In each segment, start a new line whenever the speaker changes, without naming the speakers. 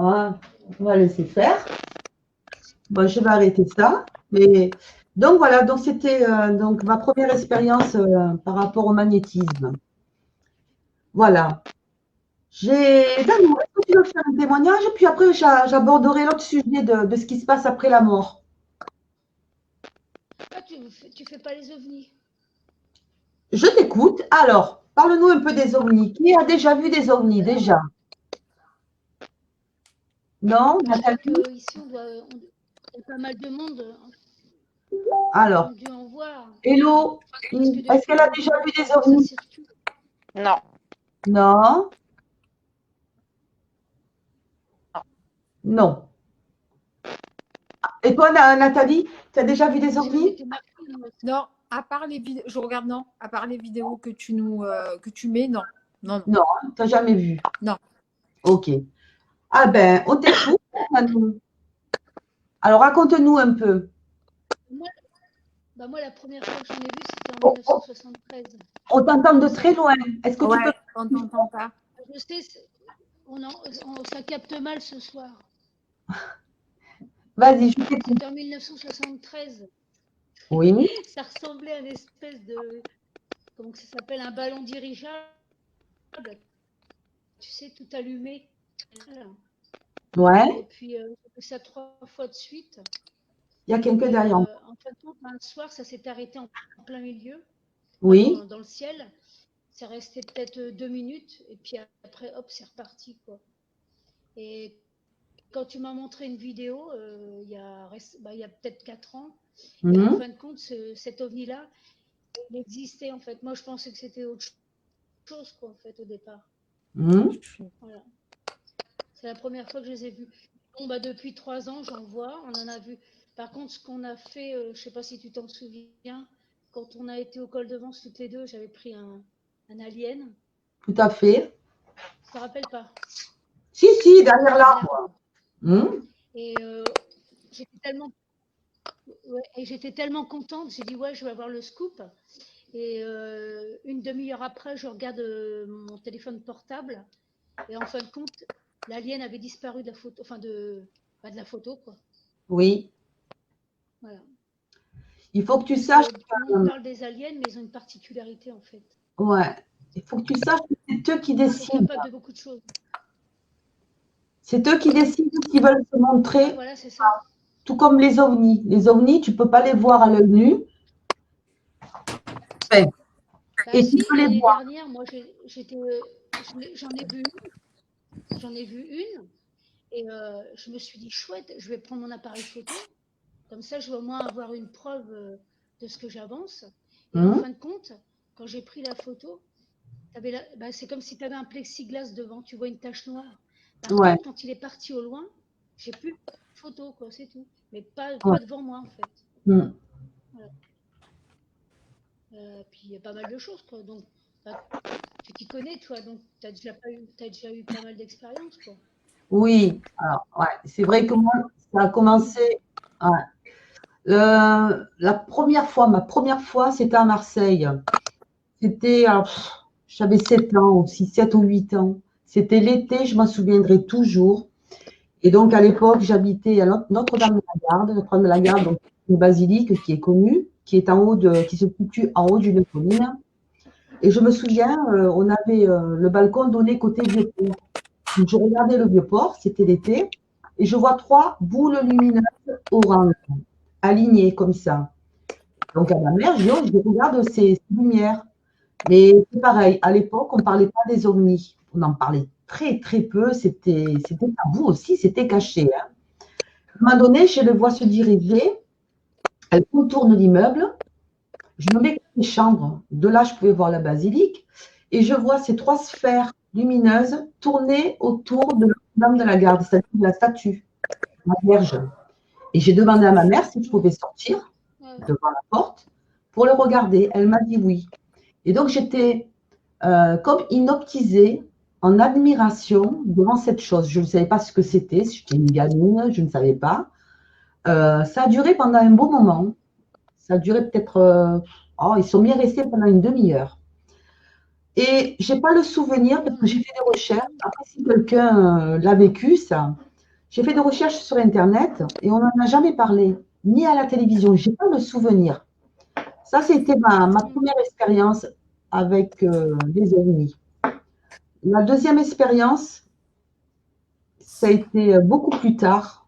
Ah, on va laisser faire. Bon, je vais arrêter ça. Mais donc voilà, donc c'était donc ma première expérience par rapport au magnétisme. Voilà. Daniel, est-ce que tu veux faire un témoignage? Puis après, j'aborderai l'autre sujet de ce qui se passe après la mort.
Ah, tu fais pas les ovnis?
Je t'écoute. Alors, parle-nous un peu des ovnis. Qui a déjà vu des ovnis déjà? Non,
Je crois
Nathalie?
qu'ici, il y a pas mal de monde qui
Alors,
ont dû en voir.
Hello,
Parce que
est-ce qu'elle a
depuis
déjà vu des
longtemps, ça
ovnis?
circule.
Non.
Non, non. Et toi, Nathalie, tu as déjà vu des
J'ai même
ovnis?
été marquée, moi.
Non, à part les vidéos, je regarde, non, à part les vidéos que tu mets, non. Non, non.
Non, tu n'as jamais vu.
Non.
Ok. Ah ben, on t'écoute, Manon. Alors, raconte-nous un peu.
Moi, la première fois que j'en ai vu, c'était en 1973.
On t'entend de très loin. Est-ce que tu
Ouais,
peux...
on t'entend pas.
Je sais, ça capte mal ce soir.
Vas-y, je t'écoute.
C'était en 1973.
Oui,
Ça ressemblait à une espèce de, comment ça s'appelle, un ballon dirigeable. Tu sais, tout allumé. Voilà.
ouais.
Et puis, j'ai fait ça 3 fois de suite.
Il y a quelqu'un derrière.
En fin de compte, un soir, ça s'est arrêté en plein milieu,
Oui,
dans le ciel. C'est resté peut-être 2 minutes. Et puis après, hop, c'est reparti, quoi. Et quand tu m'as montré une vidéo, il y a peut-être 4 ans, et en fin de compte, cet ovni-là, il existait, en fait. Moi, je pensais que c'était autre chose, quoi, en fait, au départ. Voilà. C'est la première fois que je les ai vus. Bon, depuis 3 ans, j'en vois, on en a vu. Par contre, ce qu'on a fait, je ne sais pas si tu t'en souviens, quand on a été au col de Vence toutes les deux, j'avais pris un alien.
tout à fait.
Tu te rappelles pas?
Si, derrière l'arbre.
Et j'étais tellement contente, j'ai dit ouais, je vais avoir le scoop. Et une demi-heure après, je regarde mon téléphone portable. Et en fin de compte, l'alien avait disparu de la photo, enfin de la photo, quoi.
Oui.
Voilà.
Il faut que tu saches.
Tout le monde parle des aliens, mais ils ont une particularité, en fait.
Ouais. Il faut que tu saches que c'est eux qui
Ils sont
décident.
capables de beaucoup de choses.
C'est eux qui décident ce qu'ils veulent se montrer.
Ouais, voilà, c'est ça.
Tout comme les ovnis. Les ovnis, tu ne peux pas les voir à l'œil nu. Enfin, et
Si,
tu peux les
l'année
voir.
dernière, moi, j'en ai vu une, et je me suis dit, chouette, je vais prendre mon appareil photo, comme ça, je vais au moins avoir une preuve de ce que j'avance. Et en fin de compte, quand j'ai pris la photo, c'est comme si tu avais un plexiglas devant, tu vois une tache noire. Par contre, quand il est parti au loin, j'ai plus de photo, quoi, c'est tout. Mais pas devant moi, en fait. Voilà. Puis il y a pas mal de choses, quoi. Donc, tu t'y connais, toi, donc tu as déjà eu pas mal d'expérience, quoi.
Oui, alors, ouais, c'est vrai que moi, ça a commencé. La première fois, ma première fois, c'était à Marseille. C'était, j'avais 7 ans aussi, 7 ou 8 ans. C'était l'été, je m'en souviendrai toujours. Et donc, à l'époque, j'habitais à Notre-Dame-de-la-Garde. Notre-Dame-de-la-Garde, donc, une basilique qui est connue, qui se situe en haut d'une colline. Et je me souviens, on avait le balcon donné côté Vieux-Port. Donc, je regardais le Vieux-Port, c'était l'été, et je vois 3 boules lumineuses oranges, alignées comme ça. Donc, à ma mère, je dis, oh, je regarde ces lumières. Mais c'est pareil, à l'époque, on ne parlait pas des ovnis. On en parlait très, très peu. C'était tabou aussi, c'était caché. À un moment donné, je le vois se diriger. Elle contourne l'immeuble. Je me mets dans les chambres. De là, je pouvais voir la basilique. Et je vois ces 3 sphères lumineuses tourner autour de Notre-Dame-de-la-Garde, c'est-à-dire de la statue, la Vierge. Et j'ai demandé à ma mère si je pouvais sortir devant la porte pour le regarder. Elle m'a dit oui. Et donc, j'étais comme inoptisée, en admiration devant cette chose. Je ne savais pas ce que c'était. J'étais une gamine, je ne savais pas. Ça a duré pendant un beau moment. Ça a duré peut-être... ils sont bien restés pendant une demi-heure. Et je n'ai pas le souvenir, parce que j'ai fait des recherches. Après, si quelqu'un l'a vécu, ça, J'ai fait des recherches sur Internet et on n'en a jamais parlé, ni à la télévision. Je n'ai pas le souvenir. Ça, c'était ma première expérience avec les ovnis. La deuxième expérience, ça a été beaucoup plus tard.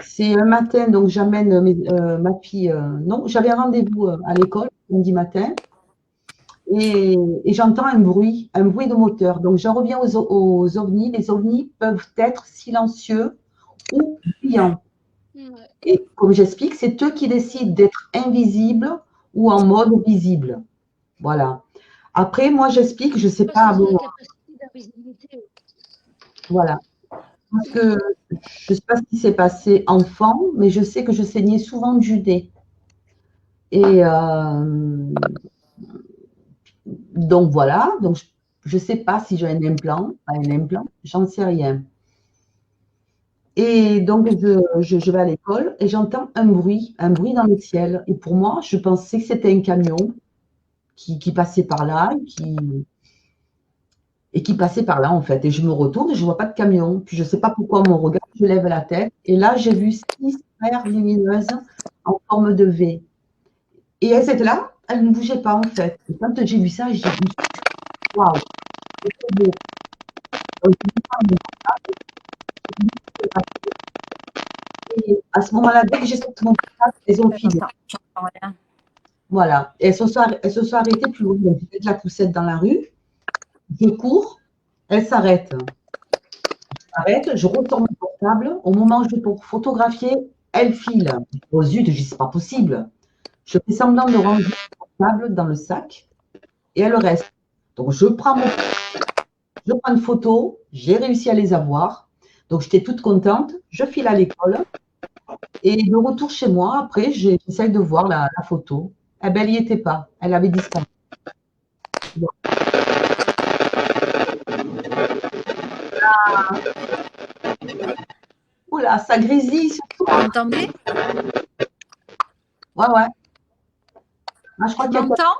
C'est un matin, donc j'amène ma fille. Non, j'avais un rendez-vous à l'école, lundi matin, et j'entends un bruit de moteur. Donc j'en reviens aux ovnis. Les ovnis peuvent être silencieux ou bruyants.
Ouais.
Et comme j'explique, c'est eux qui décident d'être invisibles ou en mode visible. Voilà. Après, moi, j'explique, je ne sais
Parce
pas.
qu'ils ont
Bon,
la capacité d'invisibilité.
voilà. Parce que je ne sais pas ce qui s'est passé enfant, mais je sais que je saignais souvent du nez. Et donc voilà. Donc je ne sais pas si j'ai un implant, pas un implant, j'en sais rien. Et donc je vais à l'école et j'entends un bruit dans le ciel. Et pour moi, je pensais que c'était un camion qui passait par là et qui passait par là en fait. Et je me retourne et je ne vois pas de camion. Puis je ne sais pas pourquoi mon regard, je lève la tête. Et là, j'ai vu 6 sphères lumineuses en forme de V. Et elles étaient là, elles ne bougeaient pas en fait. Et quand j'ai vu ça, j'ai dit waouh, c'est trop beau. Donc, je prends mon portable, je dis, ce qui s'est passé. Et à ce moment-là, dès que j'ai sorti mon portable, elles ont filé.
J'entends rien.
Voilà. Et elles se sont arrêtées plus loin. Donc, j'ai de la poussette dans la rue. Je cours, elles s'arrêtent. Je retourne mon portable. Au moment où je vais pour photographier, elle file. Oh zut, je dis, c'est pas possible. Je fais semblant de ranger le portable dans le sac et elle reste. Donc, je prends une photo, j'ai réussi à les avoir. Donc, j'étais toute contente. Je file à l'école et de retour chez moi, après, j'essaye de voir la photo. Eh bien, elle n'y était pas. Elle avait disparu. Bon. Oula, ça grésille surtout.
Vous m'entendez?
Ouais, ouais. Ah, je crois
Tu
qu'il y a
m'entends?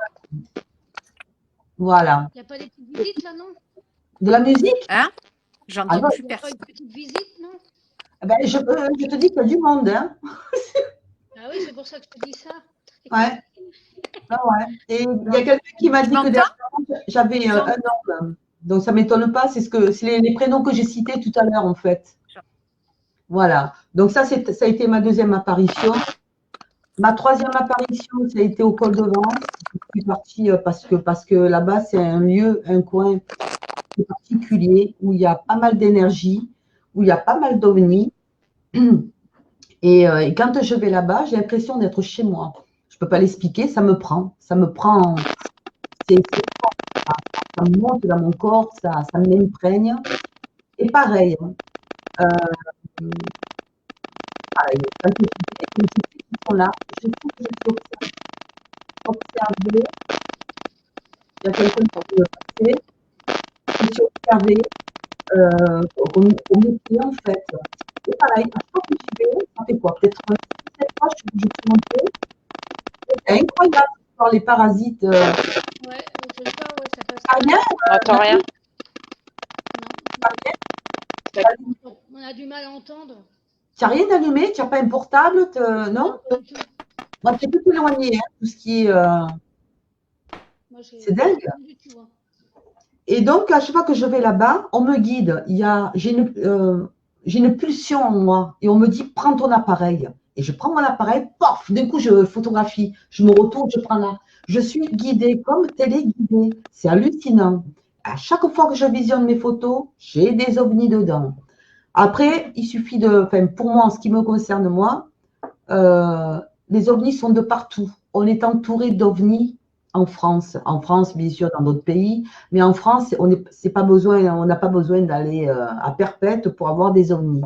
Voilà.
Il n'y a pas des petites visites là, non?
De la musique?
Hein?
Ah
J'entends
non,
plus
Il n'y a pas
personne.
une petite visite, non?
ben, je te dis qu'il y a du monde. Hein.
Ah oui, c'est pour ça que je te dis ça.
Ouais. Ah ouais. Et il y a quelqu'un qui m'a
Tu
dit que
m'entends?
dernièrement, j'avais un homme. Donc, ça ne m'étonne pas. C'est les prénoms que j'ai cités tout à l'heure, en fait. Voilà. Donc, ça a été ma deuxième apparition. Ma troisième apparition, ça a été au col de Vence. Je suis partie parce que là-bas, c'est un lieu, un coin particulier où il y a pas mal d'énergie, où il y a pas mal d'ovnis. Et quand je vais là-bas, j'ai l'impression d'être chez moi. Je ne peux pas l'expliquer, ça me prend. Ça me prend. C'est fort, ça me monte dans mon corps, ça m'imprègne. Et pareil, pareil, quand je sais qu'ils sont là, je sais que je suis observée. Il y a quelqu'un qui veut passer. Je suis observée au métier, en fait. Et pareil, à chaque fois que j'y vais, ça fait quoi? Peut-être 7 fois, je suis montée. C'est incroyable de voir les parasites.
Ouais, je sais pas, ouais, ça passe.
Ça rien,
J'entends rien.
Non, on a du mal à entendre.
tu n'as rien allumé, tu n'as pas un portable, non?
Pas du tout.
Moi, tu es tout éloigné, hein, tout ce qui est.
Moi,
C'est dingue.
pas du tout, hein.
Et donc, à chaque fois que je vais là-bas, on me guide. J'ai une pulsion en moi et on me dit prends ton appareil. Et je prends mon appareil, paf, d'un coup, je photographie. Je me retourne, je prends là. Je suis guidée comme téléguidée. C'est hallucinant. À chaque fois que je visionne mes photos, j'ai des ovnis dedans. Après, il suffit enfin, pour moi, en ce qui me concerne, moi, les ovnis sont de partout. On est entouré d'ovnis en France, bien sûr, dans d'autres pays, mais en France, on n'a pas besoin d'aller à Perpète pour avoir des ovnis.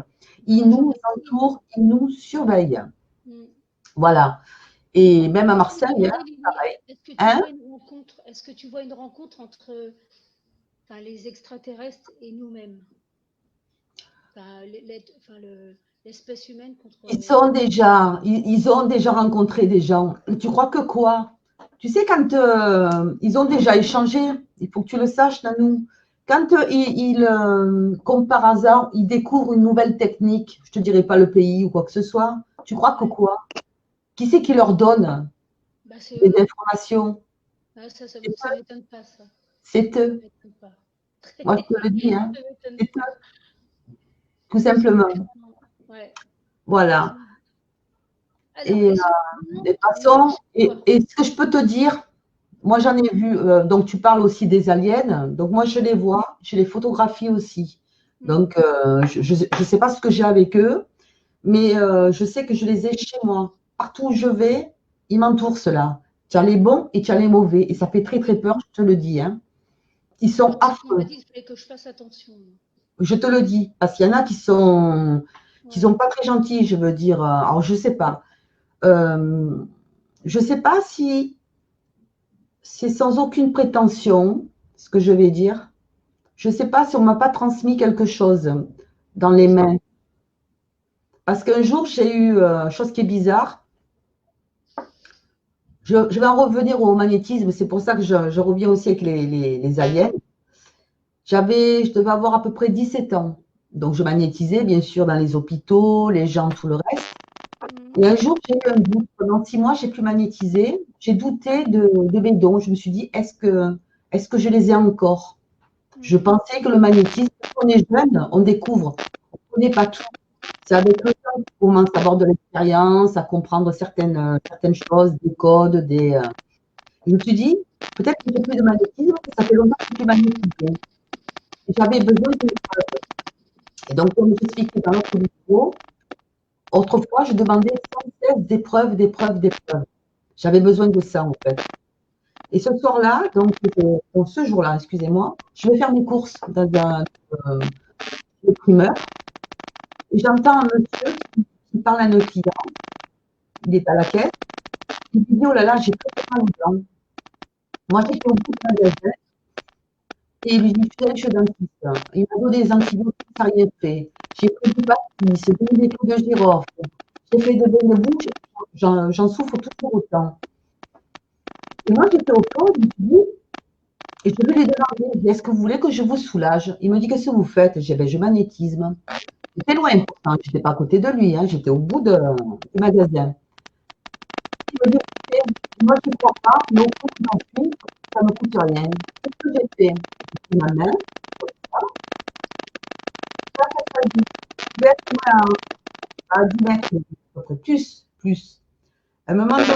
Ils nous entourent, ils nous surveillent. Voilà. Et même à Marseille, pareil.
Est-ce que tu vois une rencontre entre les extraterrestres et nous-mêmes? L'espèce humaine contre.
Ils ont déjà rencontré des gens. Tu crois que quoi? Tu sais, quand ils ont déjà échangé, il faut que tu le saches, Nanou, quand comme par hasard, il découvre une nouvelle technique, je ne te dirai pas le pays ou quoi que ce soit, tu crois que quoi? Qui c'est qui leur donne
Bah, c'est
des
eux.
informations?
Ah, ça
C'est eux.
m'étonne pas, ça.
C'est
Ça
eux.
m'étonne pas.
Moi, je te le dis, hein.
Ça m'étonne
C'est
pas.
eux, tout simplement.
Ouais.
Voilà.
Alors,
Et
est-ce que
de
non,
toute façon,
quoi?
et ce que je peux te dire, moi j'en ai vu, donc tu parles aussi des aliens, donc moi je les vois, je les photographie aussi. Donc je ne sais pas ce que j'ai avec eux, mais je sais que je les ai chez moi. Partout où je vais, ils m'entourent ceux-là. Tu as les bons et tu as les mauvais, et ça fait très très peur, je te le dis, hein. Ils sont
C'est ce qu'on m'a
affreux,
dit, il fallait que je fasse attention.
je te le dis, parce qu'il y en a qui sont pas très gentils, je veux dire. Alors je sais pas. Je sais pas si c'est sans aucune prétention, ce que je vais dire. Je ne sais pas si on ne m'a pas transmis quelque chose dans les mains. Parce qu'un jour, j'ai eu, chose qui est bizarre, je vais en revenir au magnétisme, c'est pour ça que je reviens aussi avec les aliens. Je devais avoir à peu près 17 ans. Donc, je magnétisais, bien sûr, dans les hôpitaux, les gens, tout le reste. Et un jour, j'ai eu un doute. Pendant 6 mois, j'ai pu magnétiser. J'ai douté de mes dons. Je me suis dit, est-ce que je les ai encore? Je pensais que le magnétisme, quand on est jeune, on découvre. On ne connaît pas tout. C'est avec le temps qu'on commence à avoir de l'expérience, à comprendre certaines choses, des codes, Je me suis dit, peut-être que j'ai plus de magnétisme, parce que ça fait longtemps que je suis magnétisée. Et j'avais besoin de. Et donc, comme j'expliquais dans notre vidéo, autrefois, je demandais sans cesse des preuves, des preuves, des preuves. J'avais besoin de ça, en fait. Et ce soir-là, donc, ce jour-là, excusez-moi, je vais faire mes courses dans le primeur. Et j'entends un monsieur qui parle à un client. Il est à la caisse. Il dit, oh là là, j'ai très mal aux dents. Moi, j'étais au bout de magasin. Et il lui dit, je suis dentiste. Il m'a donné des antibiotiques, ça n'a rien fait. J'ai pris du pastis, j'ai donné des trucs de girofle. J'ai fait des bains de bouche. J'en souffre toujours autant. Et moi, j'étais au fond, je me suis dit, et je vais lui demander, est-ce que vous voulez que je vous soulage? Il me dit, qu'est-ce que vous faites? J'ai dit, ben, je magnétisme. J'étais loin pourtant, je n'étais pas à côté de lui, hein, j'étais au bout du magasin. Il me dit, écoutez, moi je ne crois pas, mais au fond, j'en suis, ça ne me coûte rien. Qu'est-ce que j'ai fait? J'ai pris ma main, comme ça dit, je vais être à 10 mètres, à peu près plus. À un moment donné,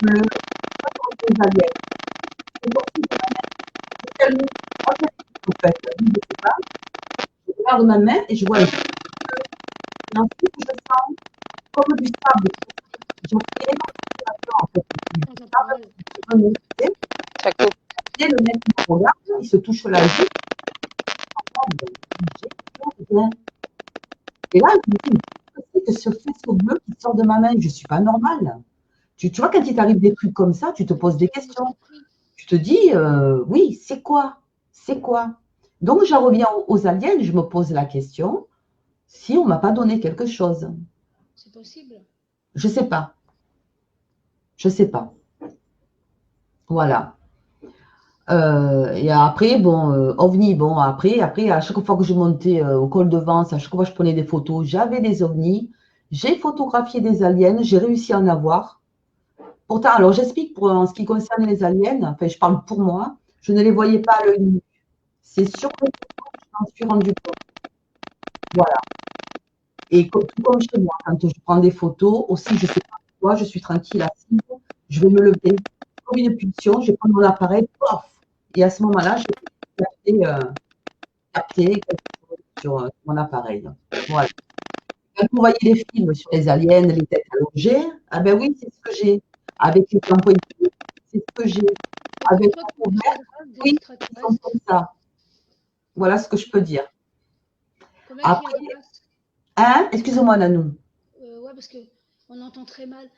bleu, pas comme des aliens. C'est sorti de ma main, c'est tellement, en fait, je ne sais pas, je regarde ma main et je vois un truc, et ensuite je sens comme du sable. J'ai fait en fait, du sable, je me mettais,
Ça coupe.
et le mec qui me regarde, il se touche la joue, et là, je me dis, mais qu'est-ce que ce faisceau bleu qui sort de ma main? Je ne suis pas normale. Tu vois, quand il t'arrive des trucs comme ça, tu te poses des questions. Tu te dis, oui, c'est quoi? C'est quoi? Donc, j'en reviens aux aliens, je me pose la question, si on ne m'a pas donné quelque chose.
C'est possible.
Je ne sais pas. Je ne sais pas. Voilà. Et après, bon, ovnis, bon, après, à chaque fois que je montais au col de Vence, à chaque fois que je prenais des photos, j'avais des ovnis. J'ai photographié des aliens, j'ai réussi à en avoir. Pourtant, alors j'explique en ce qui concerne les aliens, enfin, je parle pour moi, je ne les voyais pas à l'œil nu. C'est sur les photos que je m'en suis rendu compte. Voilà. Et tout comme chez moi, quand je prends des photos, aussi, je ne sais pas pourquoi, je suis tranquille, assise, je vais me lever, comme une pulsion, je prends mon appareil, pof, et à ce moment-là, je vais capter quelque chose sur mon appareil. Voilà. Quand vous voyez les films sur les aliens, les têtes allongées, ah ben oui, c'est ce que j'ai. Avec les flammes pointillés, c'est ce que j'ai. Avec
Toi,
la
combien
couverture,
il y a de
oui,
races
ils sont
d'extraterrestres?
comme ça. Voilà ce que je peux dire.
Combien il y a
Après,
de races?
hein, excusez-moi, Nanou,
Ouais, parce qu'on entend très mal.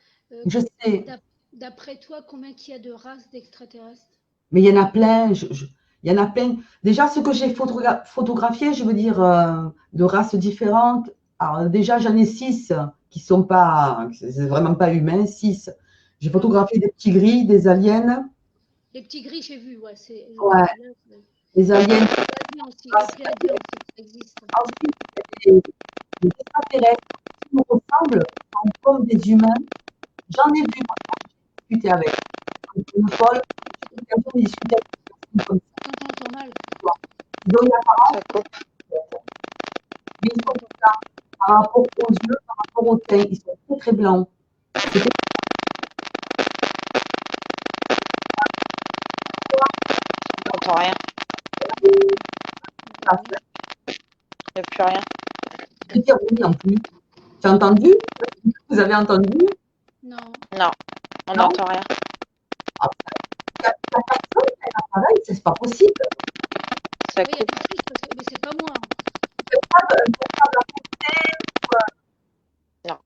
je sais,
D'après toi, combien il y a de races d'extraterrestres?
mais il y en a plein. Il y en a plein. Déjà, ce que j'ai photographié, je veux dire, de races différentes. Alors, déjà, j'en ai 6 qui sont pas, c'est vraiment pas humains, 6. J'ai photographié des petits gris, des aliens.
Les petits gris, j'ai vu, ouais.
Ouais,
Là,
les aliens.
les pléiadiens aussi, ça existe.
Ensuite, il y a des extraterrestres qui nous ressemblent comme des humains. J'en ai vu, moi, discuter avec une folle. J'ai eu l'occasion de discuter avec une personne comme ça.
T'entends mal.
Ils ont une apparence,
Ça coupe.
mais ils sont comme ça. Par rapport aux yeux, par rapport au teint, ils sont très très blancs. C'est
On n'entend rien.
ça.
Il n'y a plus rien.
Je veux dire oui en plus. Tu as entendu? Vous avez entendu?
Non.
Non, on
Non?
n'entend rien.
Ah, la personne, elle a pareil, c'est pas possible.
Ça
Oui, il y a
coupe.
quelque chose, mais c'est pas moi.
C'est pas un portable à côté.
Non.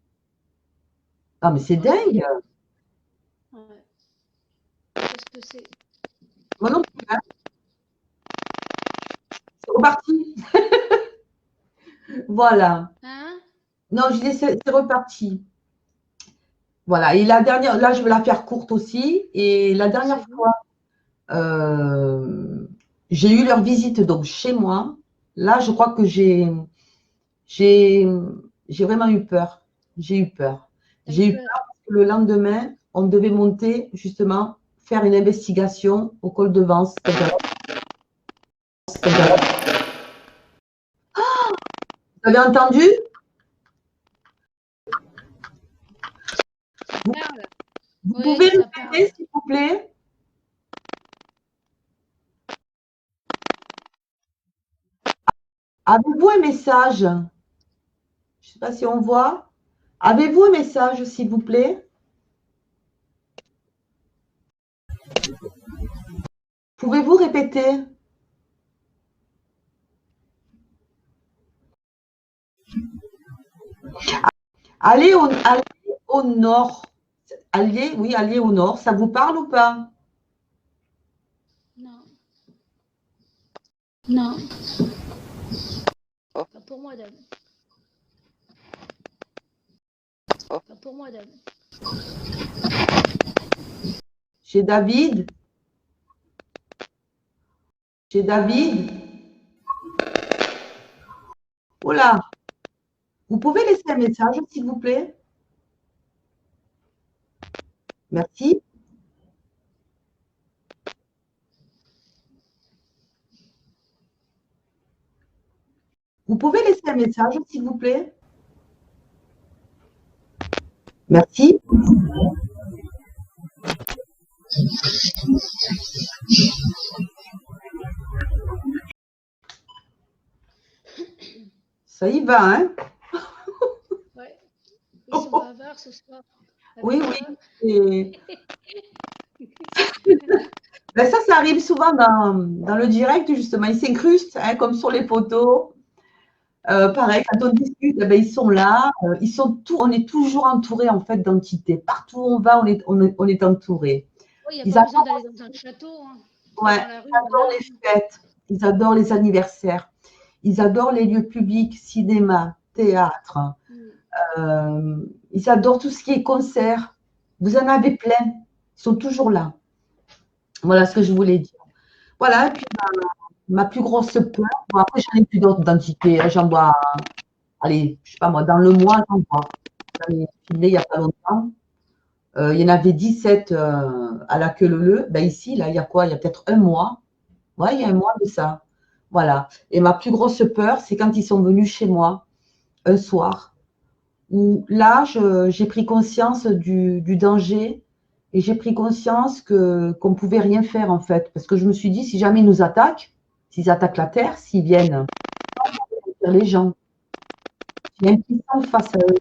Ah, mais c'est dingue.
Ouais. Qu'est-ce que c'est?
Moi non plus, hein. C'est reparti. Voilà.
Hein?
Non, je dis c'est reparti. Voilà. Et la dernière, là, je vais la faire courte aussi. Et la dernière
C'est
fois, j'ai eu leur visite donc chez moi. Là, je crois que j'ai vraiment eu peur. J'ai eu peur.
T'as
J'ai
eu
eu
peur.
peur parce que le lendemain, on devait monter justement faire une investigation au col de Vence. Vous avez entendu? Vous,
Parle.
vous
Oui,
pouvez
ça
répéter,
parle.
s'il vous plaît? Avez-vous un message? Je ne sais pas si on voit. Avez-vous un message, s'il vous plaît? Pouvez-vous répéter? Allez au nord. Oui, allez au nord. Ça vous parle ou pas?
Non. Non.
Oh.
Pas pour moi, dame.
Oh.
Pas pour moi, dame.
Chez David? Chez David? Oh là! Vous pouvez laisser un message, s'il vous plaît? Merci. Vous pouvez laisser un message, s'il vous plaît? Merci. Ça y va, hein?
Ouais. Ils sont bavards ce soir.
Oui,
Avec
oui.
toi.
Et- Ben ça arrive souvent dans le direct, justement. Ils s'incrustent, hein, comme sur les poteaux. Pareil, quand on discute, eh ben, ils sont là. On est toujours entouré, en fait, d'entités. Partout où on va, on est entouré.
Il n'y a
Ils
pas besoin
adorent,
d'aller dans un château. Hein. Tu vas
ouais,
dans la rue,
ils
on
adorent
a.
les fêtes. Ils adorent les anniversaires. Ils adorent les lieux publics, cinéma, théâtre. Ils adorent tout ce qui est concert. Vous en avez plein. Ils sont toujours là. Voilà ce que je voulais dire. Voilà, et puis ma plus grosse peur, bon, après j'en ai plus d'autres d'entités, hein, j'en vois, allez, je sais pas moi, dans le mois, j'en vois. J'en ai filé il n'y a pas longtemps. Il y en avait 17 à la queue leu. Ben ici, là, il y a quoi? Il y a peut-être un mois. Ouais, il y a un mois de ça. Voilà. Et ma plus grosse peur, c'est quand ils sont venus chez moi un soir, où là, j'ai pris conscience du danger et j'ai pris conscience qu'on ne pouvait rien faire en fait. Parce que je me suis dit, si jamais ils nous attaquent, s'ils attaquent la Terre, s'ils viennent faire les gens, je suis impuissante face à eux.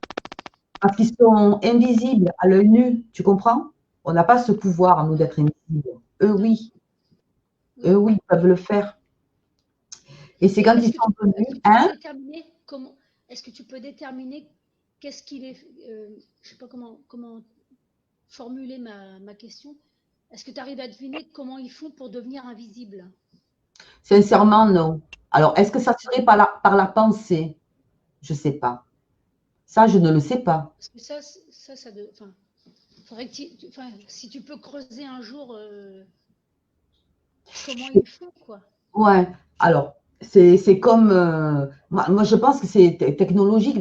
Parce qu'ils sont invisibles à l'œil nu, tu comprends? On n'a pas ce pouvoir, nous, d'être invisibles. Eux, oui. Eux, oui, ils peuvent le faire. Et c'est
Et
quand
est-ce
ils
que
sont
tu peux, est-ce
venus,
que tu peux
hein?
déterminer comment, est-ce que tu peux déterminer qu'est-ce qu'il est, je sais pas comment formuler ma question. Est-ce que tu arrives à deviner comment ils font pour devenir invisibles?
Sincèrement, non. Alors, est-ce que ça serait par la pensée? Je ne sais pas. Ça, je ne le sais pas.
Parce que enfin, faudrait que enfin, si tu peux creuser un jour, comment ils font, quoi.
Ouais, alors, c'est comme. Moi, je pense que c'est technologique.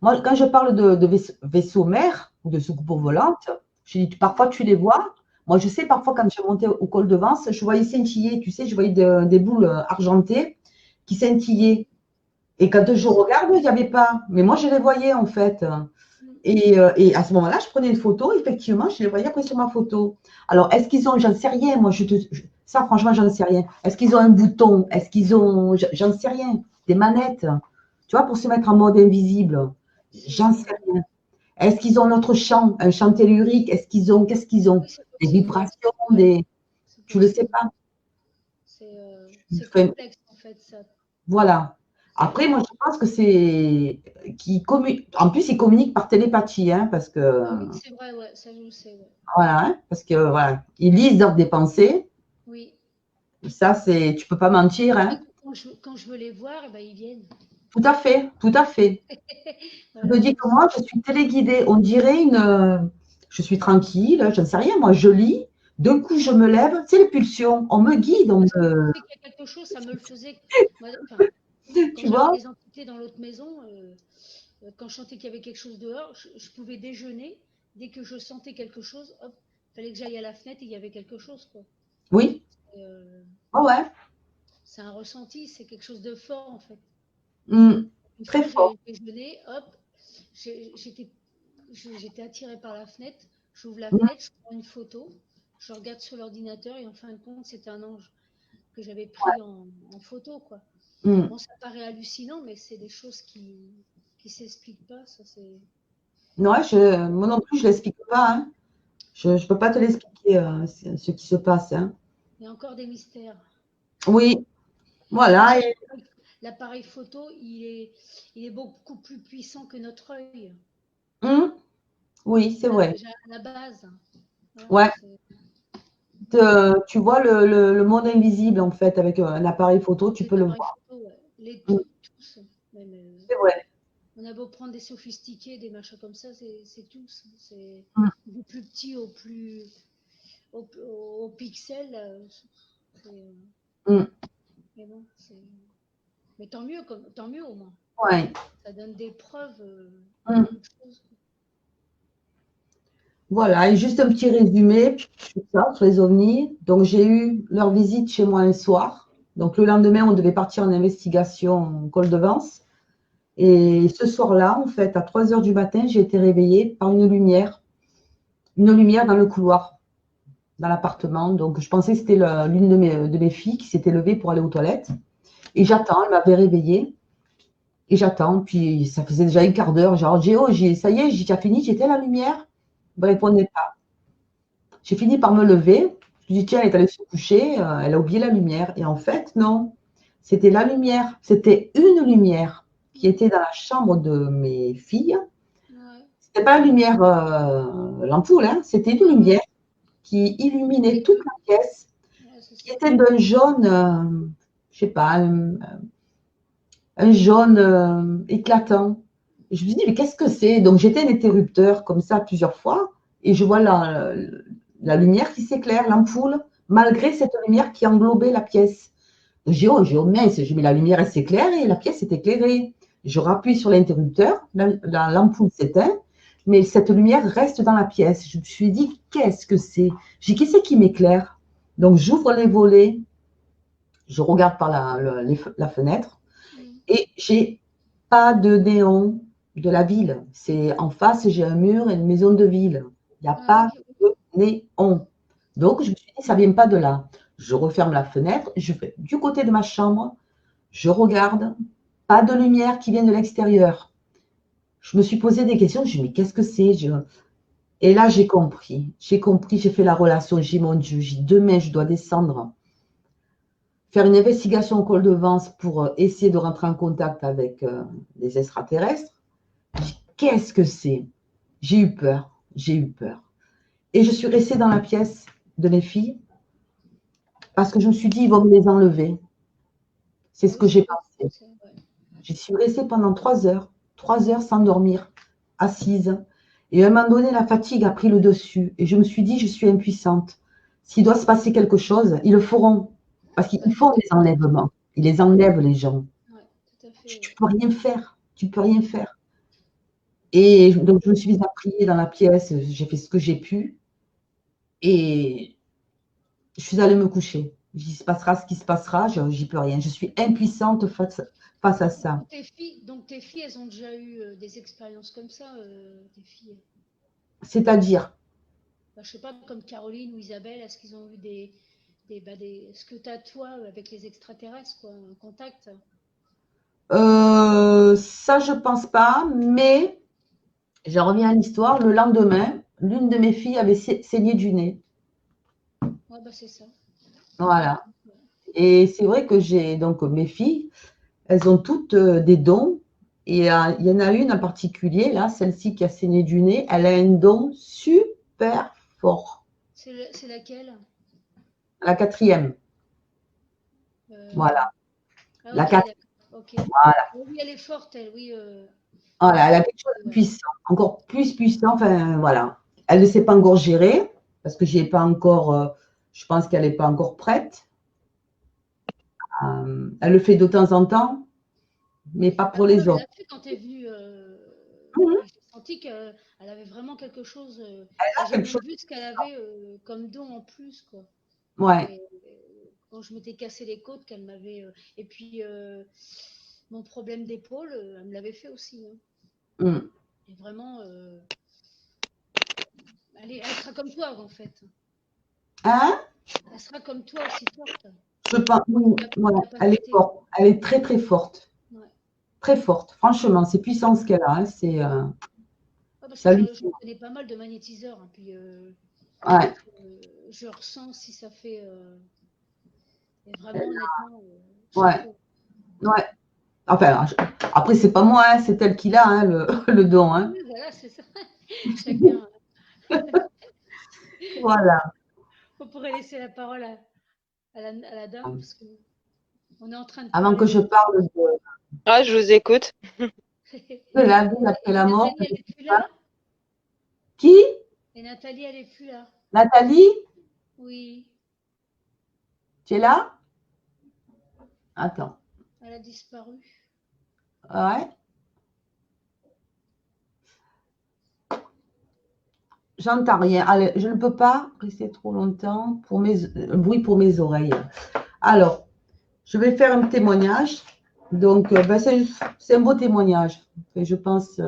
Moi, quand je parle de vaisseaux mers ou de soucoupes volantes, je dis, parfois tu les vois. Moi, je sais, parfois, quand je montais au col de Vence, je voyais scintiller, tu sais, je voyais des boules argentées qui scintillaient. Et quand je regarde, il n'y avait pas. Mais moi, je les voyais, en fait. Et à ce moment-là, je prenais une photo, effectivement, je les voyais après sur ma photo. Alors, est-ce qu'ils ont, j'en sais rien, moi, ça, franchement, j'en sais rien. Est-ce qu'ils ont un bouton? Est-ce qu'ils ont, j'en sais rien, des manettes, tu vois, pour se mettre en mode invisible? J'en sais rien. Est-ce qu'ils ont notre chant, un chant tellurique? Qu'est-ce qu'ils ont?
Oui, c'est
Des
possible.
vibrations,
Ouais, c'est
tu le sais
possible.
pas.
C'est
Enfin,
complexe, en fait, ça.
voilà. Après, moi, je pense que c'est en plus, ils communiquent par télépathie, hein, parce que
Ah oui, c'est vrai, ouais, ça je le sais, ouais.
voilà, hein, parce que voilà, ils lisent dans des pensées.
Oui.
Ça, c'est, tu peux pas mentir,
C'est
hein.
vrai que quand je veux les voir, eh ben, ils viennent.
Tout à fait, tout à fait. Je
Voilà,
me dis que moi, je suis téléguidée. On dirait je suis tranquille, je ne sais rien. Moi, je lis. D'un coup, je me lève. C'est les pulsions. On me guide.
parce que dès qu'il y a quelque chose, ça me le faisait. Moi, enfin, quand
Tu
j'avais
vois?
des entités dans l'autre maison, quand je sentais qu'il y avait quelque chose dehors, je pouvais déjeuner. Dès que je sentais quelque chose, hop, fallait que j'aille à la fenêtre et il y avait quelque chose, quoi.
Oui.
Et,
Oh ouais.
c'est un ressenti, c'est quelque chose de fort, en fait.
Mm.
Une
Très
fois,
fort.
j'ai déjeuné, hop, j'étais j'étais attirée par la fenêtre. J'ouvre la
Mm.
fenêtre, je prends une photo, je regarde sur l'ordinateur et en fin de compte, c'était un ange que j'avais pris en photo, quoi.
Mm.
Bon, ça paraît hallucinant, mais c'est des choses qui s'expliquent pas. Ça, c'est.
Ouais, moi non plus, je ne l'explique pas, hein. Je ne peux pas te l'expliquer, ce qui se passe, hein.
Il y a encore des mystères.
Oui,
Parce
voilà.
que l'appareil photo, il est beaucoup plus puissant que notre œil.
Mm. Oui, c'est vrai.
Déjà à la base. Voilà,
Ouais. Tu vois le monde invisible, en fait, avec un appareil photo, tu
les
peux le
appareils
voir.
photo, ouais.
Mm.
Tous. Même,
C'est vrai.
on a beau prendre des sophistiqués, des machins comme ça, c'est tous. C'est
Mm.
du plus petit au pixel.
Mm.
Mais bon, mais tant mieux au moins.
Ouais.
Ça donne des preuves de
Mm.
beaucoup de choses.
Voilà, et juste un petit résumé sur ça, sur les ovnis. Donc, j'ai eu leur visite chez moi un soir. Donc, le lendemain, on devait partir en investigation au col de Vence. Et ce soir-là, en fait, à 3 heures du matin, j'ai été réveillée par une lumière dans le couloir, dans l'appartement. Donc, je pensais que c'était l'une de mes filles qui s'était levée pour aller aux toilettes. Et j'attends, elle m'avait réveillée. Et j'attends, puis ça faisait déjà un quart d'heure. Genre, ça y est, j'ai déjà fini, j'étais à la lumière. Elle ne me répondait pas. J'ai fini par me lever. Je me dis, tiens, elle est allée se coucher, elle a oublié la lumière. Et en fait, non, c'était la lumière. C'était une lumière qui était dans la chambre de mes filles.
Ouais.
C'était pas la lumière, l'ampoule, hein. C'était une lumière qui illuminait toute la pièce,
Ouais, c'est
qui
ça.
était d'un jaune, je sais pas, un jaune éclatant. Et je me suis dit, mais qu'est-ce que c'est? Donc j'étais un interrupteur comme ça plusieurs fois, et je vois la lumière qui s'éclaire, l'ampoule, malgré cette lumière qui englobait la pièce. Donc, j'ai dit, oh mince, j'ai mis la lumière, elle s'éclaire et la pièce est éclairée. Je rappuie sur l'interrupteur, l'ampoule s'éteint, mais cette lumière reste dans la pièce. Je me suis dit, qu'est-ce que c'est? J'ai dit, qu'est-ce qui m'éclaire? Donc j'ouvre les volets, je regarde par la fenêtre, et j'ai pas de néon de la ville. C'est en face, j'ai un mur et une maison de ville. Il n'y a
Ah,
pas
ok.
de néon. Donc, je me suis dit, ça ne vient pas de là. Je referme la fenêtre, je fais du côté de ma chambre, je regarde, pas de lumière qui vient de l'extérieur. Je me suis posé des questions, je me suis dit, mais qu'est-ce que c'est? Et là, j'ai compris, j'ai fait la relation, j'ai dit, mon Dieu, demain, je dois descendre, faire une investigation au col de Vence pour essayer de rentrer en contact avec les extraterrestres. Qu'est-ce que c'est? J'ai eu peur, j'ai eu peur. Et je suis restée dans la pièce de mes filles parce que je me suis dit, ils vont me les enlever. C'est
Ah
ce
oui,
que
ça
j'ai
peut être
pensé.
ça, ouais.
Je suis restée pendant 3 heures sans dormir, assise. Et à un moment donné, la fatigue a pris le dessus. Et je me suis dit, je suis impuissante. S'il doit se passer quelque chose, ils le feront. Parce qu'ils font des enlèvements. Ils les enlèvent, les gens.
Ouais, tout à fait.
Tu peux rien faire. Tu peux rien faire. Et donc, je me suis mise à prier dans la pièce. J'ai fait ce que j'ai pu. Et je suis allée me coucher. Il se passera ce qui se passera. J'y peux rien. Je suis impuissante face à ça.
Donc tes filles, elles ont déjà eu des expériences comme ça, tes filles.
C'est-à-dire,
Bah, je sais pas, comme Caroline ou Isabelle, est-ce qu'ils ont eu ce que tu as toi avec les extraterrestres, quoi, un contact?
ça, je pense pas. Mais je reviens à l'histoire. Le lendemain, l'une de mes filles avait saigné du nez.
Ouais, bah c'est ça.
Voilà. Et c'est vrai que j'ai donc mes filles, elles ont toutes des dons. Et il y en a une en particulier, là, celle-ci qui a saigné du nez, elle a un don super fort.
C'est laquelle?
La quatrième. Voilà.
Ah,
La
ok,
quatrième.
d'accord. Ok.
Voilà.
Oui, elle est forte, elle, oui.
Voilà, elle a quelque chose de puissant, encore plus puissant. Enfin, voilà. Elle ne s'est pas encore gérée, parce que j'ai pas encore, je pense qu'elle n'est pas encore prête. Elle le fait de temps en temps, mais pas pour les
Elle
autres.
l'a fait quand tu es venue.
Mhm.
J'ai senti qu'elle avait vraiment quelque chose.
Elle a
J'ai
quelque
même
chose.
vu ce qu'elle avait comme don en plus, quoi.
Ouais.
Et, quand je m'étais cassé les côtes, qu'elle m'avait. Et puis, mon problème d'épaule, elle me l'avait fait aussi, hein.
Mm.
Et vraiment, elle sera comme toi, en fait.
Hein?
Elle sera comme toi, aussi forte.
Je pense, oui, voilà. Elle est
Capacité.
forte. Elle est très, très forte.
Ouais.
Très forte. Franchement, c'est puissant ce qu'elle a. Hein.
Ouais, parce que
Ça lui.
je connais pas mal de magnétiseurs, hein, puis
Ouais.
je ressens si ça fait. Et vraiment, honnêtement,
Ouais.
chapeau.
Ouais. Enfin, après, c'est pas moi, hein, c'est elle qui l'a, hein, le don. Hein.
Oui, voilà, c'est ça. Chacun.
Voilà.
On pourrait laisser la parole à la dame, parce qu'on est en train de
Avant
parler
que je parle
Ah, je vous écoute.
de la vie après la mort.
Nathalie, elle n'est plus là?
Qui?
Et Nathalie, elle n'est plus là?
Nathalie?
Oui,
Tu es là? Attends.
elle a disparu.
Ouais. J'entends rien. Allez, je ne peux pas rester trop longtemps pour bruit pour mes oreilles. Alors, je vais faire un témoignage. Donc, ben, c'est un beau témoignage. Et je pense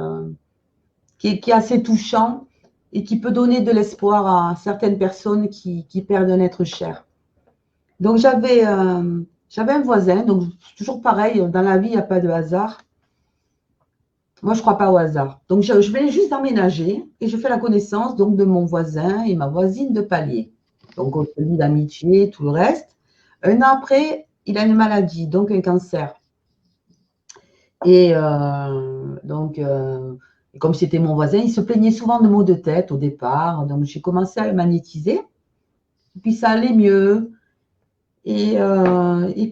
qui est assez touchant et qui peut donner de l'espoir à certaines personnes qui perdent un être cher. Donc, j'avais un voisin. Donc, toujours pareil, dans la vie, il n'y a pas de hasard. Moi, je ne crois pas au hasard. Donc, je venais juste d'emménager et je fais la connaissance donc, de mon voisin et ma voisine de palier. Donc, on se lie d'amitié, tout le reste. Un an après, il a une maladie, donc un cancer. Et comme c'était mon voisin, il se plaignait souvent de maux de tête au départ. Donc, j'ai commencé à le magnétiser. Puis, ça allait mieux. Et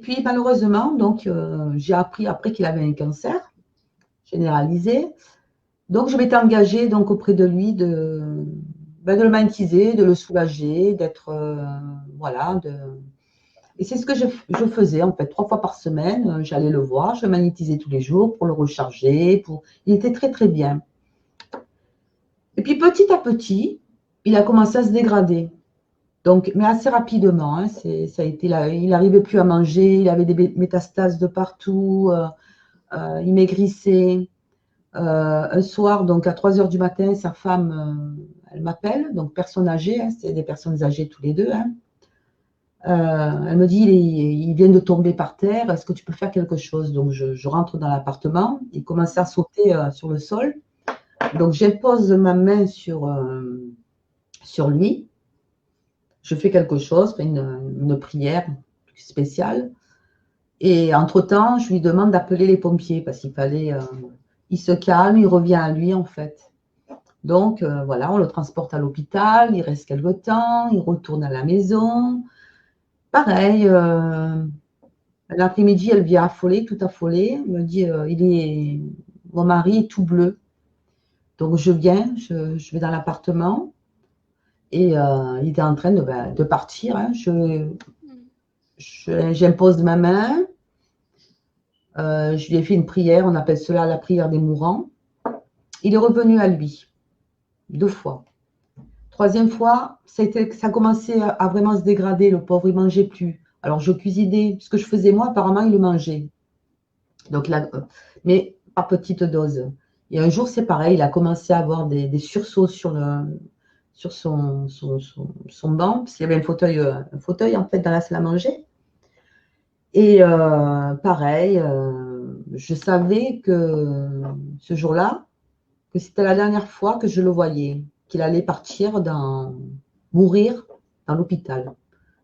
puis, malheureusement, donc, j'ai appris après qu'il avait un cancer généralisé. Donc, je m'étais engagée donc, auprès de lui de le magnétiser, de le soulager, d'être. Voilà. Et c'est ce que je faisais, en fait, 3 fois par semaine. J'allais le voir, je le magnétisais tous les jours pour le recharger. Il était très, très bien. Et puis, petit à petit, il a commencé à se dégrader. Donc, mais assez rapidement. Hein, ça a été là, il n'arrivait plus à manger, il avait des métastases de partout, il maigrissait. Un soir, donc à 3 heures du matin, sa femme, elle m'appelle, donc personne âgée, hein, c'est des personnes âgées tous les deux. Hein. Elle me dit, il vient de tomber par terre, est-ce que tu peux faire quelque chose? Donc je rentre dans l'appartement, il commence à sauter sur le sol. Donc j'impose ma main sur lui, je fais quelque chose, une prière spéciale. Et entre-temps, je lui demande d'appeler les pompiers parce qu'il fallait. Il se calme, il revient à lui en fait. Donc voilà, on le transporte à l'hôpital, il reste quelque temps, il retourne à la maison. Pareil, l'après-midi, elle vient affolée, tout affolée. Elle me dit, mon mari est tout bleu. Donc je viens, je vais dans l'appartement et il était en train de partir. Hein. J'impose ma main. Je lui ai fait une prière, on appelle cela la prière des mourants. Il est revenu à lui, 2 fois. 3e fois, ça a commencé à vraiment se dégrader. Le pauvre, il ne mangeait plus. Alors, je cuisinais. Ce que je faisais moi, apparemment, il le mangeait. Donc, là, mais par petite dose. Et un jour, c'est pareil, il a commencé à avoir des sursauts sur son banc, parce qu'il y avait un fauteuil en fait dans la salle à manger. Et pareil, je savais que ce jour-là, que c'était la dernière fois que je le voyais, qu'il allait mourir dans l'hôpital.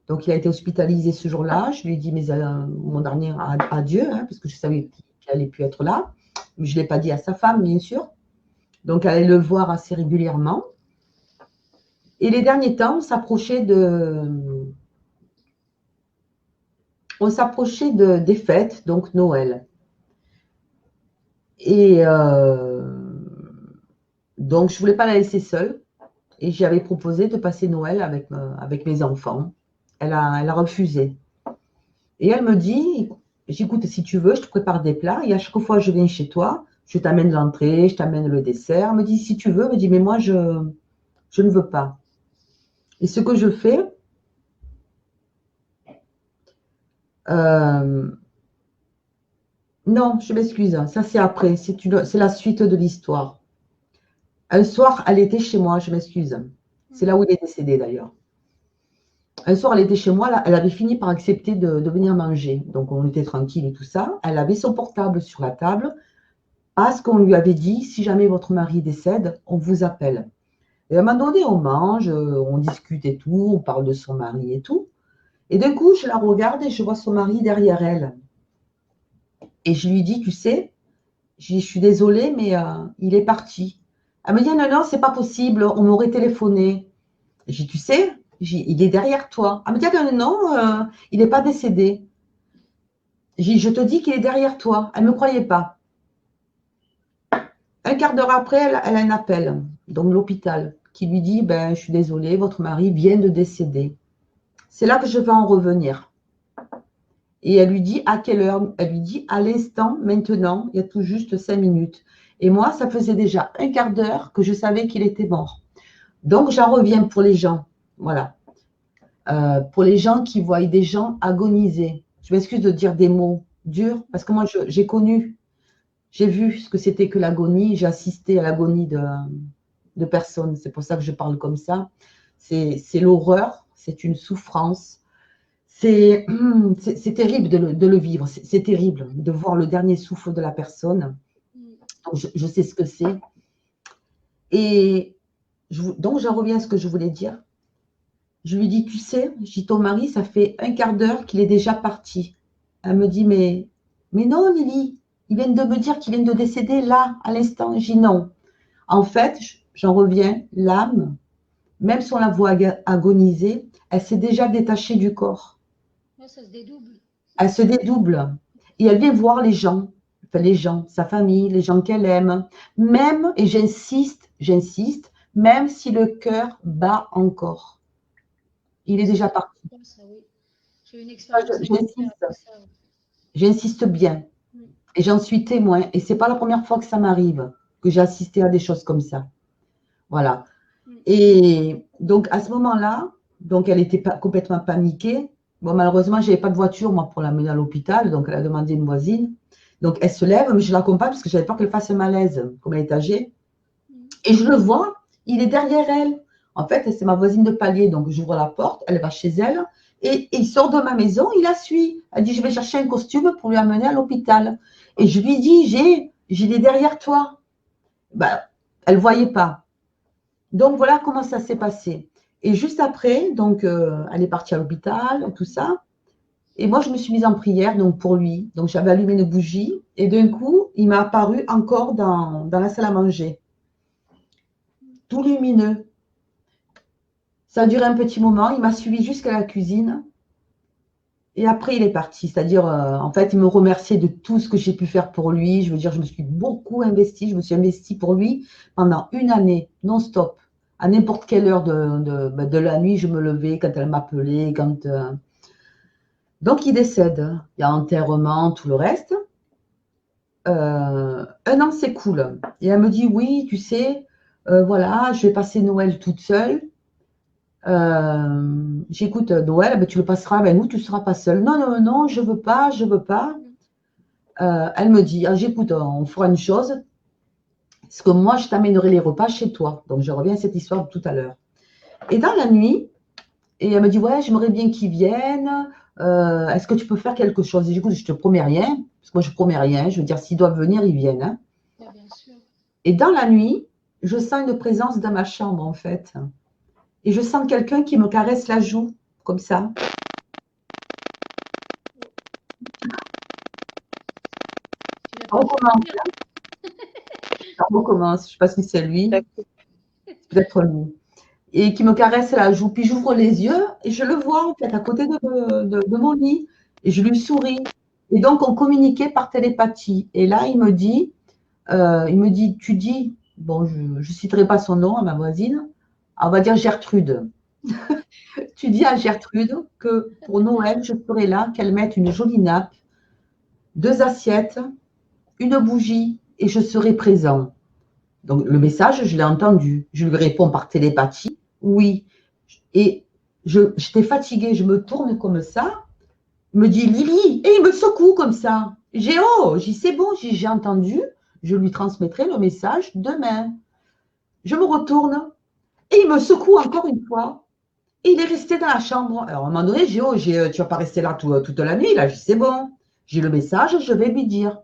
Donc, il a été hospitalisé ce jour-là. Je lui ai dit mon dernier adieu, hein, parce que je savais qu'il n'allait plus être là. Mais je ne l'ai pas dit à sa femme, bien sûr. Donc, elle allait le voir assez régulièrement. Et les derniers temps, on s'approchait des fêtes, donc Noël. Et donc, je ne voulais pas la laisser seule. Et j'avais proposé de passer Noël avec mes enfants. Elle a refusé. Et elle me dit, j'écoute, si tu veux, je te prépare des plats. Et à chaque fois que je viens chez toi, je t'amène l'entrée, je t'amène le dessert. Elle me dit, si tu veux, elle me dit, mais moi, je ne veux pas. Et ce que je fais, non, je m'excuse, ça c'est après, c'est la suite de l'histoire. Un soir, elle était chez moi, je m'excuse. C'est là où il est décédé d'ailleurs. Un soir, elle était chez moi, là, elle avait fini par accepter de venir manger. Donc, on était tranquille et tout ça. Elle avait son portable sur la table parce qu'on lui avait dit, si jamais votre mari décède, on vous appelle. Et à un moment donné, on mange, on discute et tout, on parle de son mari et tout. Et d'un coup, je la regarde et je vois son mari derrière elle. Et je lui dis, tu sais, je suis désolée, mais il est parti. Elle me dit, non, non, c'est pas possible, on m'aurait téléphoné. J'ai dit, tu sais, il est derrière toi. Elle me dit, non, non, il n'est pas décédé. J'ai dit, je te dis qu'il est derrière toi. Elle ne me croyait pas. Un quart d'heure après, elle a un appel, donc l'hôpital, qui lui dit, ben, je suis désolée, votre mari vient de décéder. C'est là que je vais en revenir. Et elle lui dit, à quelle heure? Elle lui dit, à l'instant, maintenant, il y a tout juste 5 minutes. Et moi, ça faisait déjà un quart d'heure que je savais qu'il était mort. Donc, j'en reviens pour les gens. Voilà. Pour les gens qui voient des gens agoniser. Je m'excuse de dire des mots durs, parce que moi, j'ai connu, j'ai vu ce que c'était que l'agonie, j'ai assisté à l'agonie de personnes. C'est pour ça que je parle comme ça. C'est l'horreur, c'est une souffrance. C'est terrible de le vivre, c'est terrible de voir le dernier souffle de la personne. Donc, je sais ce que c'est. Et donc, j'en reviens à ce que je voulais dire. Je lui dis, tu sais, je dis, ton mari, ça fait un quart d'heure qu'il est déjà parti. Elle me dit, mais non, Lily, il vient de me dire qu'il vient de décéder là, à l'instant. Je dis, non. En fait, j'en reviens, l'âme, même si on la voit agoniser, elle s'est déjà détachée du corps.
Ça se dédouble.
Elle se dédouble. Et elle vient voir les gens, sa famille, les gens qu'elle aime. Même, et j'insiste, même si le cœur bat encore. Il est déjà parti.
J'ai une expérience.
J'insiste bien. Et j'en suis témoin. Et ce n'est pas la première fois que ça m'arrive, que j'ai assisté à des choses comme ça. Voilà. Et donc, à ce moment-là, donc elle était complètement paniquée. Bon, malheureusement, je n'avais pas de voiture, moi, pour l'amener à l'hôpital. Donc, elle a demandé une voisine. Donc, elle se lève, mais je l'accompagne parce que j'avais peur qu'elle fasse un malaise, comme elle est âgée. Et je le vois, il est derrière elle. En fait, c'est ma voisine de palier. Donc, j'ouvre la porte, elle va chez elle. Et il sort de ma maison, il la suit. Elle dit, je vais chercher un costume pour lui amener à l'hôpital. Et je lui dis, il est derrière toi. Ben, elle ne voyait pas. Donc, voilà comment ça s'est passé. Et juste après, donc, elle est partie à l'hôpital, tout ça. Et moi, je me suis mise en prière donc, pour lui. Donc, j'avais allumé une bougie. Et d'un coup, il m'a apparu encore dans la salle à manger. Tout lumineux. Ça a duré un petit moment. Il m'a suivi jusqu'à la cuisine. Et après, il est parti. C'est-à-dire, en fait, il me remerciait de tout ce que j'ai pu faire pour lui. Je veux dire, je me suis beaucoup investie. Je me suis investie pour lui pendant 1 année, non-stop. À n'importe quelle heure de la nuit, je me levais quand elle m'appelait. Donc, il décède. Il y a enterrement, tout le reste. 1 an s'écoule. Et elle me dit, oui, tu sais, voilà, je vais passer Noël toute seule. J'écoute Noël, ben, tu le passeras avec nous, tu ne seras pas seule. Non, non, non, je veux pas, je veux pas. Elle me dit, ah, j'écoute, on fera une chose, parce que moi, je t'amènerai les repas chez toi. Donc, je reviens à cette histoire de tout à l'heure. Et dans la nuit, et elle me dit, ouais, j'aimerais bien qu'ils viennent. Est-ce que tu peux faire quelque chose? Et j'écoute, je te promets rien, parce que moi, je ne promets rien. Je veux dire, s'ils doivent venir, ils viennent. Hein.
Ouais, bien sûr.
Et dans la nuit, je sens une présence dans ma chambre, en fait. Et je sens quelqu'un qui me caresse la joue, comme ça.
Tu l'as
Ça
pas fait
recommence.
dormir.
Ça recommence. Je ne sais pas si c'est lui,
D'accord.
peut-être lui. Et qui me caresse la joue. Puis j'ouvre les yeux et je le vois, en fait, à côté de mon lit. Et je lui souris. Et donc, on communiquait par télépathie. Et là, il me dit, tu dis, bon, je ne citerai pas son nom à ma voisine, on va dire Gertrude. Tu dis à Gertrude que pour Noël, je serai là, qu'elle mette une jolie nappe, 2 assiettes, une bougie et je serai présent. Donc, le message, je l'ai entendu. Je lui réponds par télépathie, oui. Et j'étais fatiguée, je me tourne comme ça, il me dit Lily, et il me secoue comme ça. J'ai c'est bon, j'ai entendu, je lui transmettrai le message demain. Je me retourne et il me secoue encore une fois. Et il est resté dans la chambre. Alors, à un moment donné, tu ne vas pas rester là toute la nuit. Là, c'est bon. J'ai le message, je vais lui dire.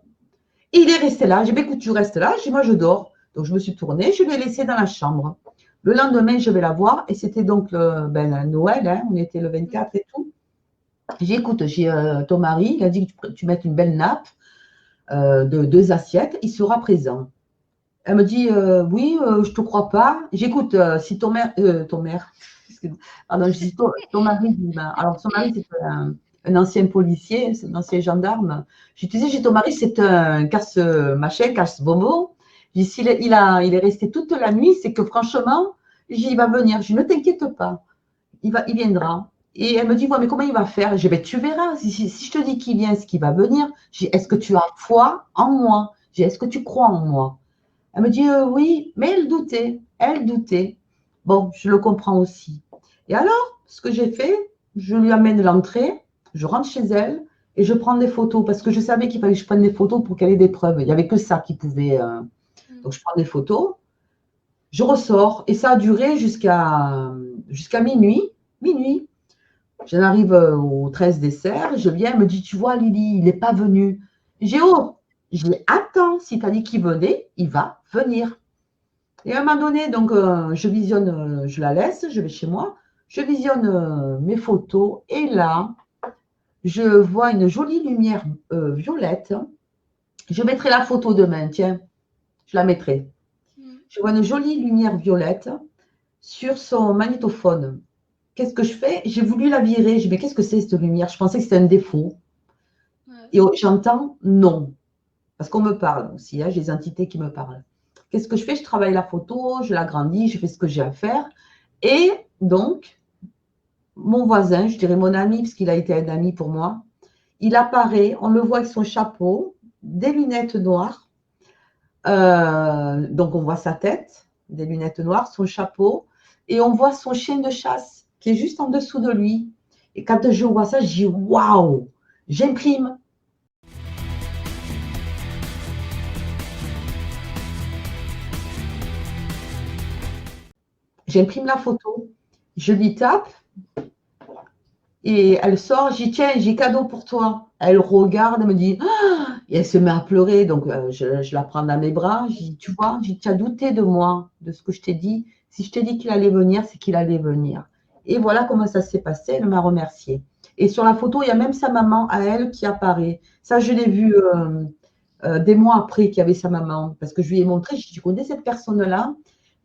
Et il est resté là. J'ai dit, écoute, tu restes là. J'ai dit, moi, je dors. Donc, je me suis tournée, je l'ai laissé dans la chambre. Le lendemain, je vais la voir. Et c'était donc Noël. Hein, on était le 24 et tout. J'ai dit, écoute, ton mari, il a dit que tu mettes une belle nappe de 2 assiettes. Il sera présent. Elle me dit, oui, je ne te crois pas. J'écoute, si ton mari, pardon, je dis ton mari, alors son mari, c'est un ancien policier, c'est un ancien gendarme. Je disais, j'ai ton mari, c'est un casse-machin, casse-bonbon. Je dis, s'il est, il est resté toute la nuit, c'est que franchement, il va venir. Je dis, ne t'inquiète pas, il viendra. Et elle me dit, ouais, mais comment il va faire? Je dis, ben, tu verras. Si je te dis qu'il vient, est-ce qu'il va venir? Je dis, est-ce que tu as foi en moi? Je dis, est-ce que tu crois en moi? Elle me dit, oui, mais elle doutait. Elle doutait. Bon, je le comprends aussi. Et alors, ce que j'ai fait, je lui amène l'entrée, je rentre chez elle et je prends des photos parce que je savais qu'il fallait que je prenne des photos pour qu'elle ait des preuves. Il n'y avait que ça qui pouvait. Donc, je prends des photos, je ressors et ça a duré jusqu'à minuit. Minuit. J'en arrive au 13 dessert, je viens, elle me dit, tu vois, Lily, il n'est pas venu. Je dis, attends, si tu as dit qu'il venait, il va venir. Et à un moment donné, donc, je visionne, je la laisse, je vais chez moi, je visionne mes photos et là, je vois une jolie lumière violette. Je mettrai la photo demain, tiens, je la mettrai. Je vois une jolie lumière violette sur son magnétophone. Qu'est-ce que je fais? J'ai voulu la virer. Je dis, mais qu'est-ce que c'est cette lumière? Je pensais que c'était un défaut. Et j'entends non. Parce qu'on me parle aussi, hein, j'ai des entités qui me parlent. Qu'est-ce que je fais? Je travaille la photo, je l'agrandis, je fais ce que j'ai à faire. Et donc, mon voisin, je dirais mon ami, parce qu'il a été un ami pour moi, il apparaît, on le voit avec son chapeau, des lunettes noires. Donc, on voit sa tête, des lunettes noires, son chapeau, et on voit son chien de chasse qui est juste en dessous de lui. Et quand je vois ça, je dis waouh, j'imprime. J'imprime la photo, je lui tape et elle sort. Je dis tiens, j'ai cadeau pour toi. Elle regarde, elle me dit ah, et elle se met à pleurer. Donc je la prends dans mes bras. Je dis tu vois, tu as douté de moi, de ce que je t'ai dit. Si je t'ai dit qu'il allait venir, c'est qu'il allait venir. Et voilà comment ça s'est passé. Elle m'a remercié. Et sur la photo, il y a même sa maman à elle qui apparaît. Ça, je l'ai vu des mois après qu'il y avait sa maman. Parce que je lui ai montré, je dis, tu connais cette personne-là?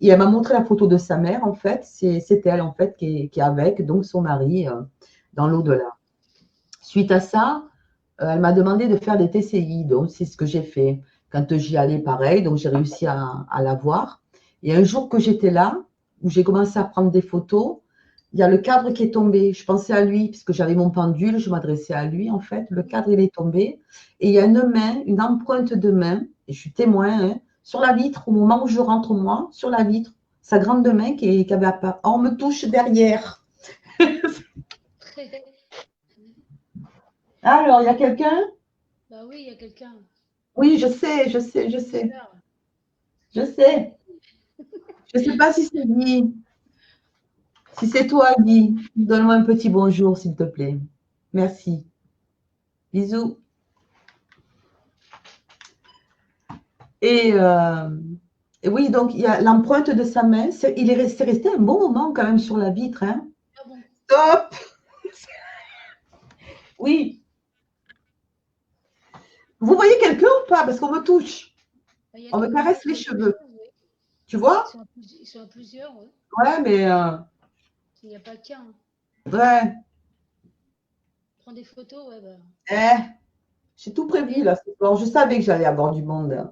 Et elle m'a montré la photo de sa mère, en fait. C'est elle, en fait, qui est avec donc son mari dans l'au-delà. Suite à ça, elle m'a demandé de faire des TCI. Donc, c'est ce que j'ai fait. Quand j'y allais, pareil. Donc, j'ai réussi à la voir. Et un jour que j'étais là, où j'ai commencé à prendre des photos, il y a le cadre qui est tombé. Je pensais à lui, puisque j'avais mon pendule, je m'adressais à lui, en fait. Le cadre, il est tombé. Et il y a une main, une empreinte de main, et je suis témoin, hein, sur la vitre, au moment où je rentre, moi, sur la vitre, sa grande main qui avait apparu. Oh, on me touche derrière. Alors, il y a quelqu'un?
Bah oui, il y a quelqu'un.
Oui, je sais, je sais, je sais.
J'espère.
Je sais. Je ne sais pas si c'est Guy. Si c'est toi, Guy, donne-moi un petit bonjour, s'il te plaît. Merci. Bisous. Et, oui, donc il y a l'empreinte de sa main. Il est resté un bon moment quand même sur la vitre. Hein.
Ah bon?
Stop. Oui. Vous voyez quelqu'un ou pas? Parce qu'on me touche.
Bah, il y a
On me caresse les cheveux.
oui.
Tu vois?
Ils sont à plusieurs, oui.
Ouais, mais
Il n'y a pas qu'un.
ouais.
Prends des photos, ouais, bah.
J'ai tout prévu là ce soir. Je savais que j'allais avoir du monde.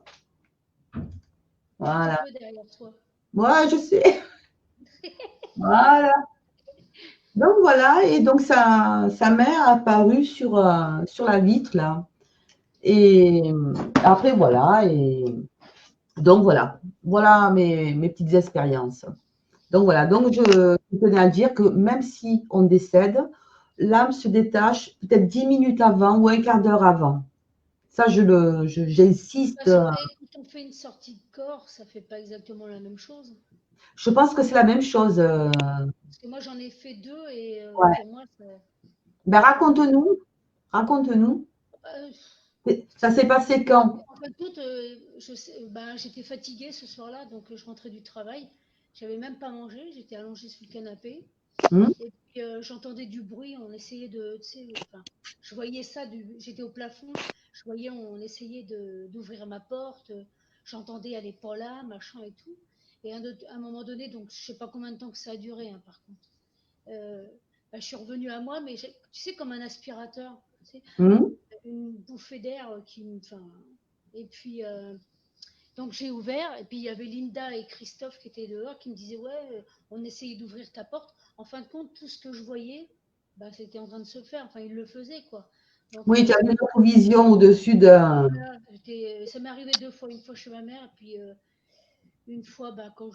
Voilà.
Un peu derrière toi.
Moi, je sais. Voilà. Donc voilà, et donc sa main a apparu sur la vitre là. Et après voilà, et donc voilà mes petites expériences. Donc voilà, donc je tenais à dire que même si on décède, l'âme se détache peut-être 10 minutes avant ou un quart d'heure avant. Ça, j'insiste.
Quand on fait une sortie de corps, ça fait pas exactement la même chose.
Je pense que c'est la même chose.
Parce que moi, j'en ai fait deux et
Ouais.
pour moi, ça.
Ben, raconte-nous.
Euh,
Ça s'est passé quand?
En fin de compte, j'étais fatiguée ce soir-là, donc je rentrais du travail. J'avais même pas mangé, j'étais allongée sur le canapé.
Hmm.
Et puis j'entendais du bruit, on essayait de, tu sais, enfin, je voyais ça, j'étais au plafond, je voyais, on essayait d'ouvrir ma porte, j'entendais aller pas là, machin et tout. Et à un moment donné, donc je sais pas combien de temps que ça a duré, hein, par contre. Euh, je suis revenue à moi, mais tu sais, comme un aspirateur, tu sais,
Hmm.
une bouffée d'air qui me. Enfin, et puis, donc j'ai ouvert, et puis il y avait Linda et Christophe qui étaient dehors, qui me disaient, ouais, on essayait d'ouvrir ta porte. En fin de compte, tout ce que je voyais, bah, c'était en train de se faire. Enfin, ils le faisaient, quoi. Donc,
Oui, tu as vu la provision au-dessus d'un.
voilà, ça m'est arrivé deux fois. Une fois chez ma mère, et puis une fois bah, quand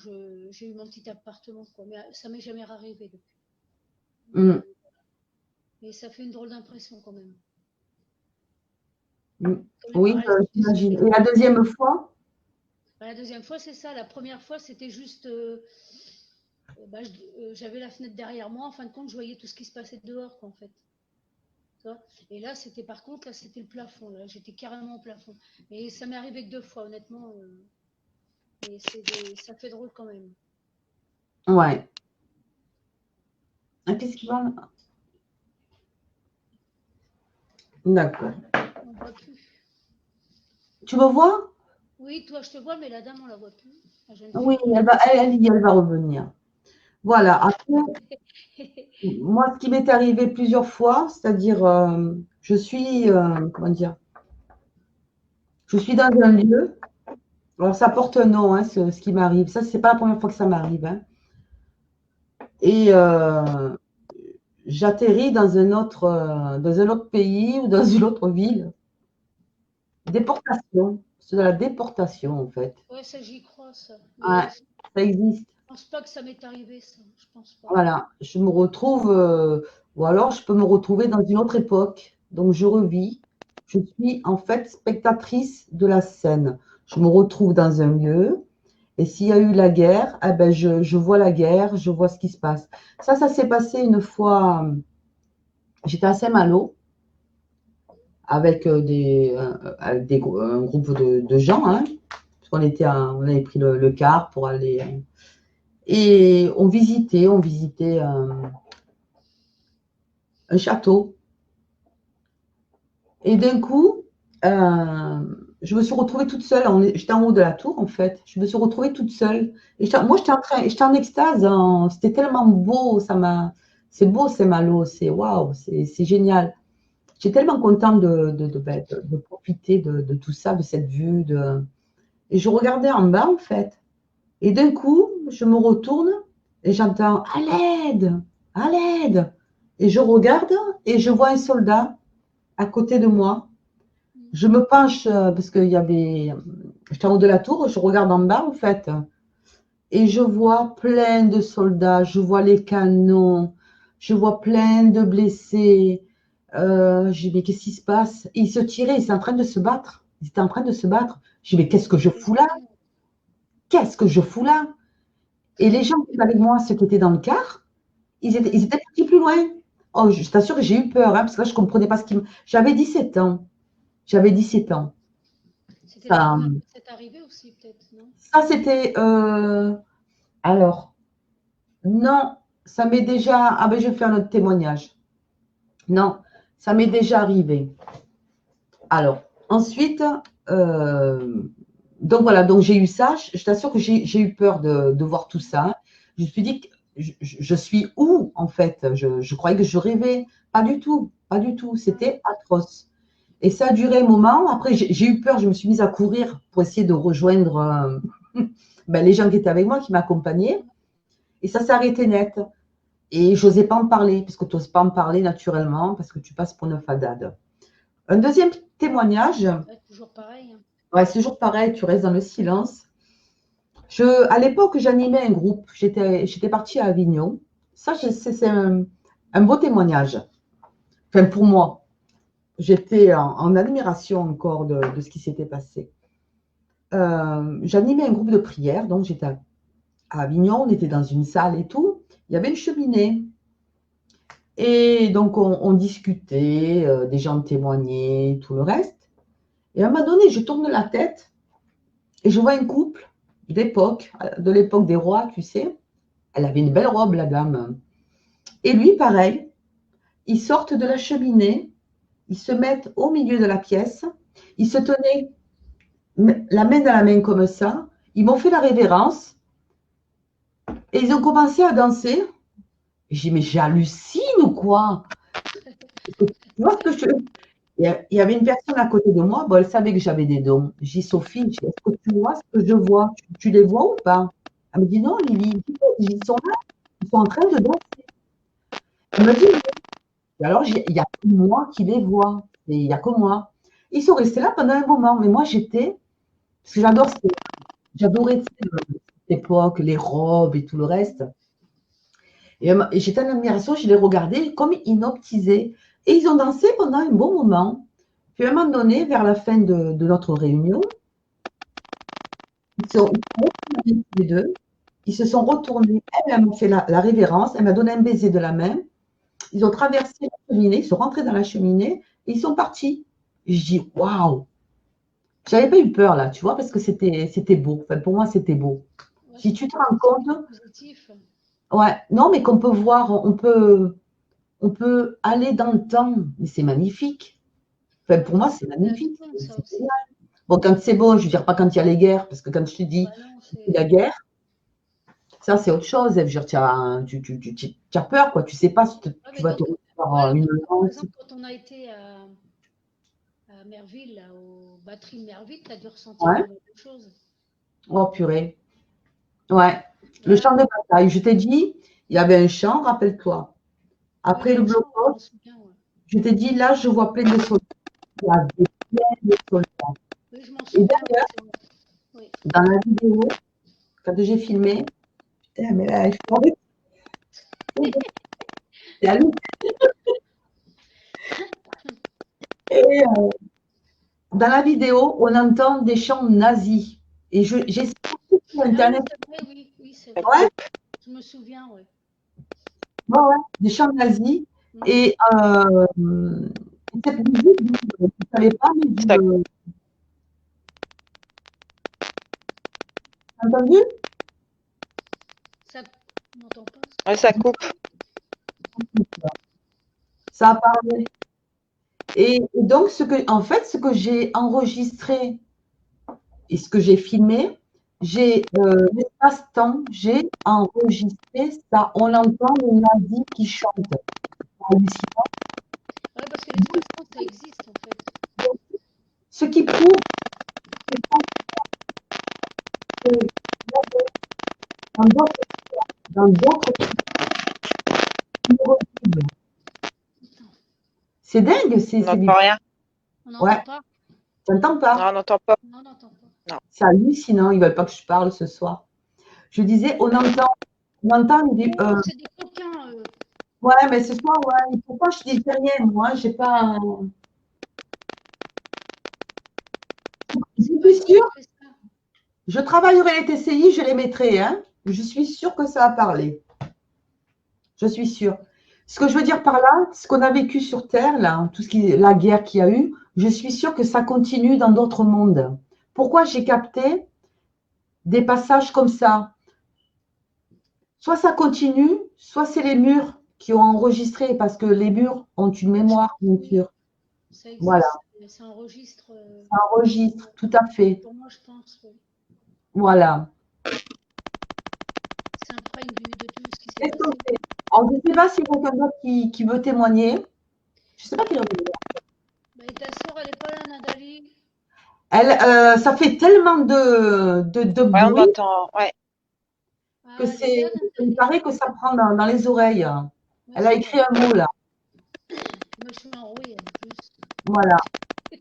j'ai eu mon petit appartement, quoi. Mais ça m'est jamais arrivé depuis.
Hmm.
Mais ça fait une drôle d'impression quand même.
Hmm.
Comme les
Oui,
paralysies
j'imagine. Et la
cérébrales.
deuxième fois?
Bah, la deuxième fois, c'est ça. La première fois, c'était juste. Bah, j'avais la fenêtre derrière moi. En fin de compte, je voyais tout ce qui se passait dehors, quoi, en fait. Tu vois. Et là, c'était par contre, là, c'était le plafond. Là, j'étais carrément au plafond. Et ça m'est arrivé que deux fois, honnêtement. Mais ça fait drôle quand même.
Ouais. Ah, qu'est-ce qu'il va? D'accord.
On ne voit plus.
Tu me vois?
Oui, toi, je te vois, mais la dame, on la voit plus. La jeune
Oui,
fille.
elle va revenir. Voilà. Après, moi, ce qui m'est arrivé plusieurs fois, c'est-à-dire, je suis, comment dire, je suis dans un lieu. Alors, ça porte un nom, hein, ce qui m'arrive. Ça, c'est pas la première fois que ça m'arrive. Hein. Et j'atterris dans un autre pays ou dans une autre ville. Déportation. C'est de la déportation, en fait.
Ouais, ça, j'y crois, ça.
Ouais,
Mais je
ça existe.
pense pas que ça m'est arrivé, ça. Je pense pas.
Voilà. Je me retrouve, ou alors je peux me retrouver dans une autre époque. Donc, je revis. Je suis, en fait, spectatrice de la scène. Je me retrouve dans un lieu. Et s'il y a eu la guerre, eh ben je vois la guerre, je vois ce qui se passe. Ça s'est passé une fois. J'étais à Saint-Malo avec, un groupe de gens, hein, parce on avait pris le car pour aller. Et on visitait un château. Et d'un coup, je me suis retrouvée toute seule. J'étais en haut de la tour, en fait. Je me suis retrouvée toute seule. Et moi, j'étais en extase. C'était tellement beau. C'est beau, c'est Malo. C'est waouh, c'est génial. J'étais tellement contente de profiter de tout ça, de cette vue. Et je regardais en bas, en fait. Et d'un coup, je me retourne et j'entends à l'aide, à l'aide. Et je regarde et je vois un soldat à côté de moi. Je me penche parce qu'il y avait, j'étais en haut de la tour, je regarde en bas en fait. Et je vois plein de soldats, je vois les canons, je vois plein de blessés. Je dis, mais qu'est-ce qui se passe? Et ils se tiraient, ils étaient en train de se battre. Ils étaient en train de se battre. Je dis, mais qu'est-ce que je fous là? Qu'est-ce que je fous là? Et les gens qui étaient avec moi, ceux qui étaient dans le car, ils étaient partis plus loin. Oh, je t'assure que j'ai eu peur, hein, parce que là, je ne comprenais pas ce qui me. J'avais 17 ans. J'avais 17 ans.
C'était la
Ça,
première fois que c'est arrivé aussi, peut-être, non?
ça c'était. Alors, non, ça m'est déjà. Ah ben, je vais faire notre témoignage. Non, ça m'est déjà arrivé. Alors, ensuite, donc voilà, donc j'ai eu ça. Je t'assure que j'ai eu peur de voir tout ça. Je me suis dit, je suis où en fait? Je croyais que je rêvais. Pas du tout, pas du tout. C'était atroce. Et ça a duré un moment. Après, j'ai eu peur. Je me suis mise à courir pour essayer de rejoindre ben, les gens qui étaient avec moi, qui m'accompagnaient. Et ça s'est arrêté net. Et je n'osais pas en parler, parce que tu n'oses pas en parler naturellement, parce que tu passes pour une fadade. Un deuxième témoignage,
Ouais, toujours pareil. Hein.
ouais, c'est toujours pareil, tu restes dans le silence. À l'époque, j'animais un groupe, j'étais partie à Avignon. Ça, c'est un beau témoignage. Enfin, pour moi, j'étais en admiration encore de ce qui s'était passé. J'animais un groupe de prière, donc j'étais à Avignon, on était dans une salle et tout. Il y avait une cheminée. Et donc, on discutait, des gens témoignaient, tout le reste. Et à un moment donné, je tourne la tête et je vois un couple d'époque, de l'époque des rois, tu sais. Elle avait une belle robe, la dame. Et lui, pareil, ils sortent de la cheminée, ils se mettent au milieu de la pièce, ils se tenaient la main dans la main comme ça, ils m'ont fait la révérence et ils ont commencé à danser. J'ai dit, mais j'hallucine ou quoi? Tu vois ce que je... Il y avait une personne à côté de moi, bon, elle savait que j'avais des dons. J'ai dit, Sophie, est-ce que tu vois ce que je vois? Tu les vois ou pas? Elle me dit, non, Lily, ils sont là, ils sont en train de danser. Elle me dit, et alors, il n'y a que moi qui les vois. Il n'y a que moi. Ils sont restés là pendant un moment. Mais moi, parce que j'adorais tu sais, cette époque, les robes et tout le reste. Et j'étais en admiration, je les regardais comme inoptisés. Et ils ont dansé pendant un bon moment. Puis à un moment donné, vers la fin de notre réunion, ils sont retournés tous les deux. Ils se sont retournés. Elle m'a fait la révérence. Elle m'a donné un baiser de la main. Ils ont traversé la cheminée. Ils sont rentrés dans la cheminée et ils sont partis. Et je dis, waouh! J'avais pas eu peur là, tu vois, parce que c'était beau. Enfin, pour moi, c'était beau.
Ouais,
Si tu te rends compte,
positif.
ouais, non, mais qu'on peut voir, on peut aller dans le temps, mais c'est magnifique. Enfin, pour moi, c'est
C'est à tout
magnifique.
le monde, ça
C'est
aussi.
génial. Bon, quand c'est beau, je veux dire pas quand il y a les guerres, parce que quand je te dis
Bah non,
c'est la guerre, ça c'est autre chose. Je veux dire, tu as peur, quoi. Tu sais pas si
Ouais,
tu
mais
vas te
quand,
retrouver
ouais,
par une
par
lance.
exemple, quand on a été à Merville, là, aux batteries de Merville, tu as dû ressentir
Ouais.
la même chose.
Oh purée. Ouais. Le
Ouais,
champ de bataille, je t'ai dit, il y avait un champ, rappelle-toi.
oui, il y
Après
a
le
un champ, je
blocos,
me souviens. Ouais.
je t'ai dit, là, je vois plein de soldats. Il y avait plein de soldats.
Oui, je m'en
Et
souviens.
d'ailleurs,
C'est vrai. Oui.
dans la vidéo, quand j'ai filmé, putain, mais là, il faut arrêter. C'est hallucinant. Et dans la vidéo, on entend des chants nazis. Et j'ai sorti sur
Ah oui,
Internet,
c'est vrai, oui, oui, c'est
Ça
vrai.
ouais,
coupe.
Je me souviens, ouais.
ouais, ouais, des chants nazis.
Mm.
Et cette musique, je ne savais pas, mais
Ça,
t'as entendu?
Ça, on n'entend pas.
ouais, ça coupe.
Ça a parlé. Et donc, en fait, ce que j'ai enregistré et ce que j'ai filmé, l'espace-temps, j'ai enregistré ça. On entend les nazis qui chantent. C'est hallucinant.
Ouais, parce que l'espace-temps, ça existe, en fait.
Ce qui prouve que dans d'autres C'est dingue.
On n'entend rien.
On
Ouais.
n'entend pas?
Tu n'entends
Non,
pas?
on n'entend pas.
Non, on n'entend pas.
C'est hallucinant. Ils ne veulent pas que je parle ce soir. Je disais, on entend
Oh, c'est des coquins.
Ouais, mais ce soir, ouais, il ne faut pas que je dise rien. Moi, j'ai pas. Je suis sûre. Je travaillerai les TCI, je les mettrai. Hein. Je suis sûre que ça va parler. Je suis sûre. Ce que je veux dire par là, ce qu'on a vécu sur Terre, là, la guerre qu'il y a eu, je suis sûre que ça continue dans d'autres mondes. Pourquoi j'ai capté des passages comme ça? Soit ça continue, soit c'est les murs qui ont enregistré, parce que les murs ont une mémoire, bien sûr.
Ça existe,
voilà.
Ça enregistre.
Ça enregistre, tout à fait.
Pour moi, je pense. Oui.
Voilà.
Ça imprègne de tout ce qui s'est passé.
Alors, je ne sais pas s'il y a quelqu'un d'autre qui veut témoigner. Je ne sais pas qui
Bah, et ta soeur, elle n'est pas là, Nathalie?
Ça fait tellement de
Ouais, on
bruit
entend. Ouais.
que il paraît que ça prend dans les oreilles.
Moi,
Elle a écrit un mot là.
Moi, je suis enrouée en plus.
Voilà. Je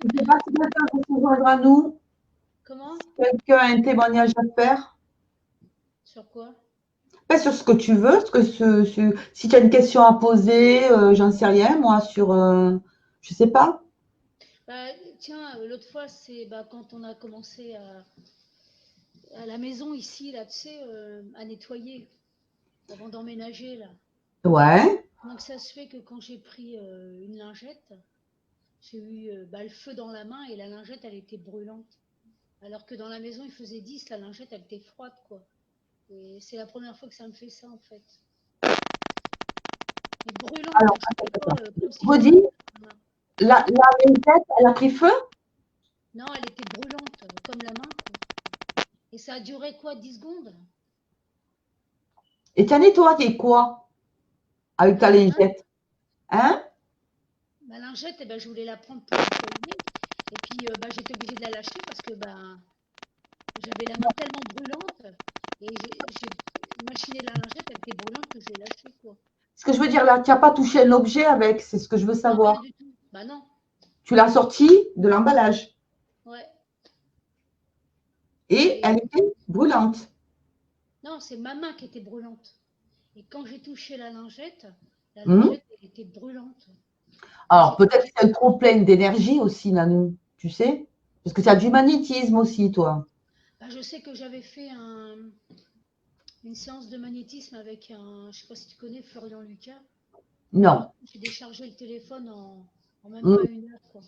ne sais pas si quelqu'un veut se joindre à nous.
Comment?
Quelqu'un a un témoignage à faire?
Sur quoi?
Pas sur ce que tu veux. Si tu as une question à poser, j'en sais rien, moi, sur. Je ne sais pas.
Bah, tiens, l'autre fois, c'est quand on a commencé à la maison ici, là, tu sais, à nettoyer avant d'emménager, là.
Ouais.
Donc, ça se fait que quand j'ai pris une lingette, j'ai eu le feu dans la main et la lingette, elle était brûlante. Alors que dans la maison, il faisait 10, la lingette, elle était froide, quoi. Et c'est la première fois que ça me fait ça, en fait. Et brûlante,
Alors,
comme si
redis, la lingette, elle a pris feu?
Non, elle était brûlante, comme la main, quoi. Et ça a duré quoi, 10 secondes?
Et tu as nettoyé quoi avec ta lingette? Hein?
Ma lingette, eh ben, je voulais la prendre pour nettoyer. Et puis, j'étais obligée de la lâcher parce que j'avais la main tellement brûlante. Et j'ai machiné la lingette, elle était brûlante que j'ai lâché, quoi.
Ce que je veux dire là, tu n'as pas touché un objet avec, c'est ce que je veux
Non,
savoir.
rien du tout. Bah non.
Tu l'as sorti de l'emballage.
Ouais.
Et elle était brûlante.
Non, c'est ma main qui était brûlante. Et quand j'ai touché la lingette, elle était brûlante.
Alors, peut-être que c'est trop pleine d'énergie aussi, Nanou, tu sais? Parce que tu as du magnétisme aussi, toi.
Je sais que j'avais fait une séance de magnétisme avec je ne sais pas si tu connais Florian Lucas.
Non.
J'ai déchargé le téléphone en même pas une heure, quoi.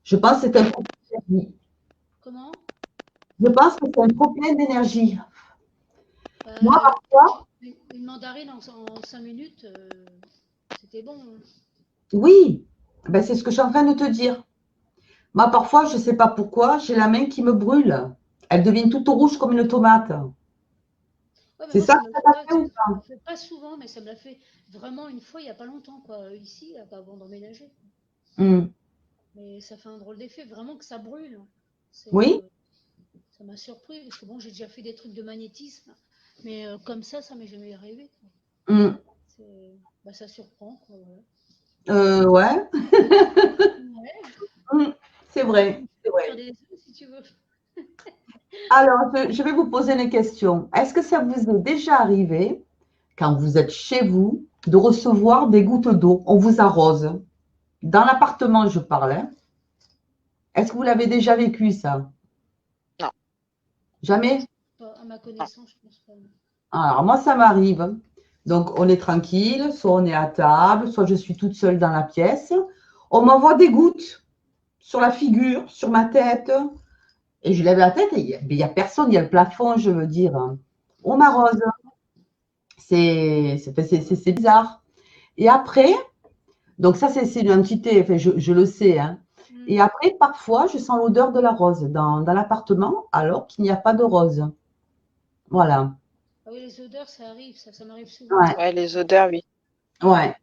Je pense que c'est un trop plein d'énergie.
Comment?
Je pense que c'est un trop plein d'énergie.
Moi, parfois. Une mandarine en 5 minutes, c'était bon. Hein.
Oui, ben, c'est ce que je suis en train de te dire. Moi, parfois, je ne sais pas pourquoi, j'ai la main qui me brûle. Elle devient toute rouge comme une tomate.
Ouais,
c'est ça que ça t'a fait ou
pas? Ça me fait pas souvent, mais ça me l'a fait vraiment une fois il n'y a pas longtemps, quoi, ici, là, avant d'emménager. Mais ça fait un drôle d'effet, vraiment que ça brûle.
Oui.
Ça m'a surpris, parce que bon, j'ai déjà fait des trucs de magnétisme, mais comme ça m'est jamais arrivé. Ça surprend, quoi.
Ouais.
Ouais.
C'est vrai. C'est vrai.
Faire des œufs, si tu veux.
Alors, je vais vous poser une question. Est-ce que ça vous est déjà arrivé, quand vous êtes chez vous, de recevoir des gouttes d'eau? On vous arrose. Dans l'appartement, je parlais. Est-ce que vous l'avez déjà vécu, ça?
Non.
Jamais?
À ma connaissance, je pense pas.
Alors, moi, ça m'arrive. Donc, on est tranquille, soit on est à table, soit je suis toute seule dans la pièce. On m'envoie des gouttes sur la figure, sur ma tête. Et je lève la tête et il n'y a personne, il y a le plafond, je veux dire. On m'arrose. C'est bizarre. Et après, donc ça, c'est une entité, enfin, je le sais. Hein. Et après, parfois, je sens l'odeur de la rose dans l'appartement, alors qu'il n'y a pas de rose. Voilà.
Ah oui, les odeurs, ça arrive, ça m'arrive souvent.
Ouais, les odeurs, oui.
Ouais.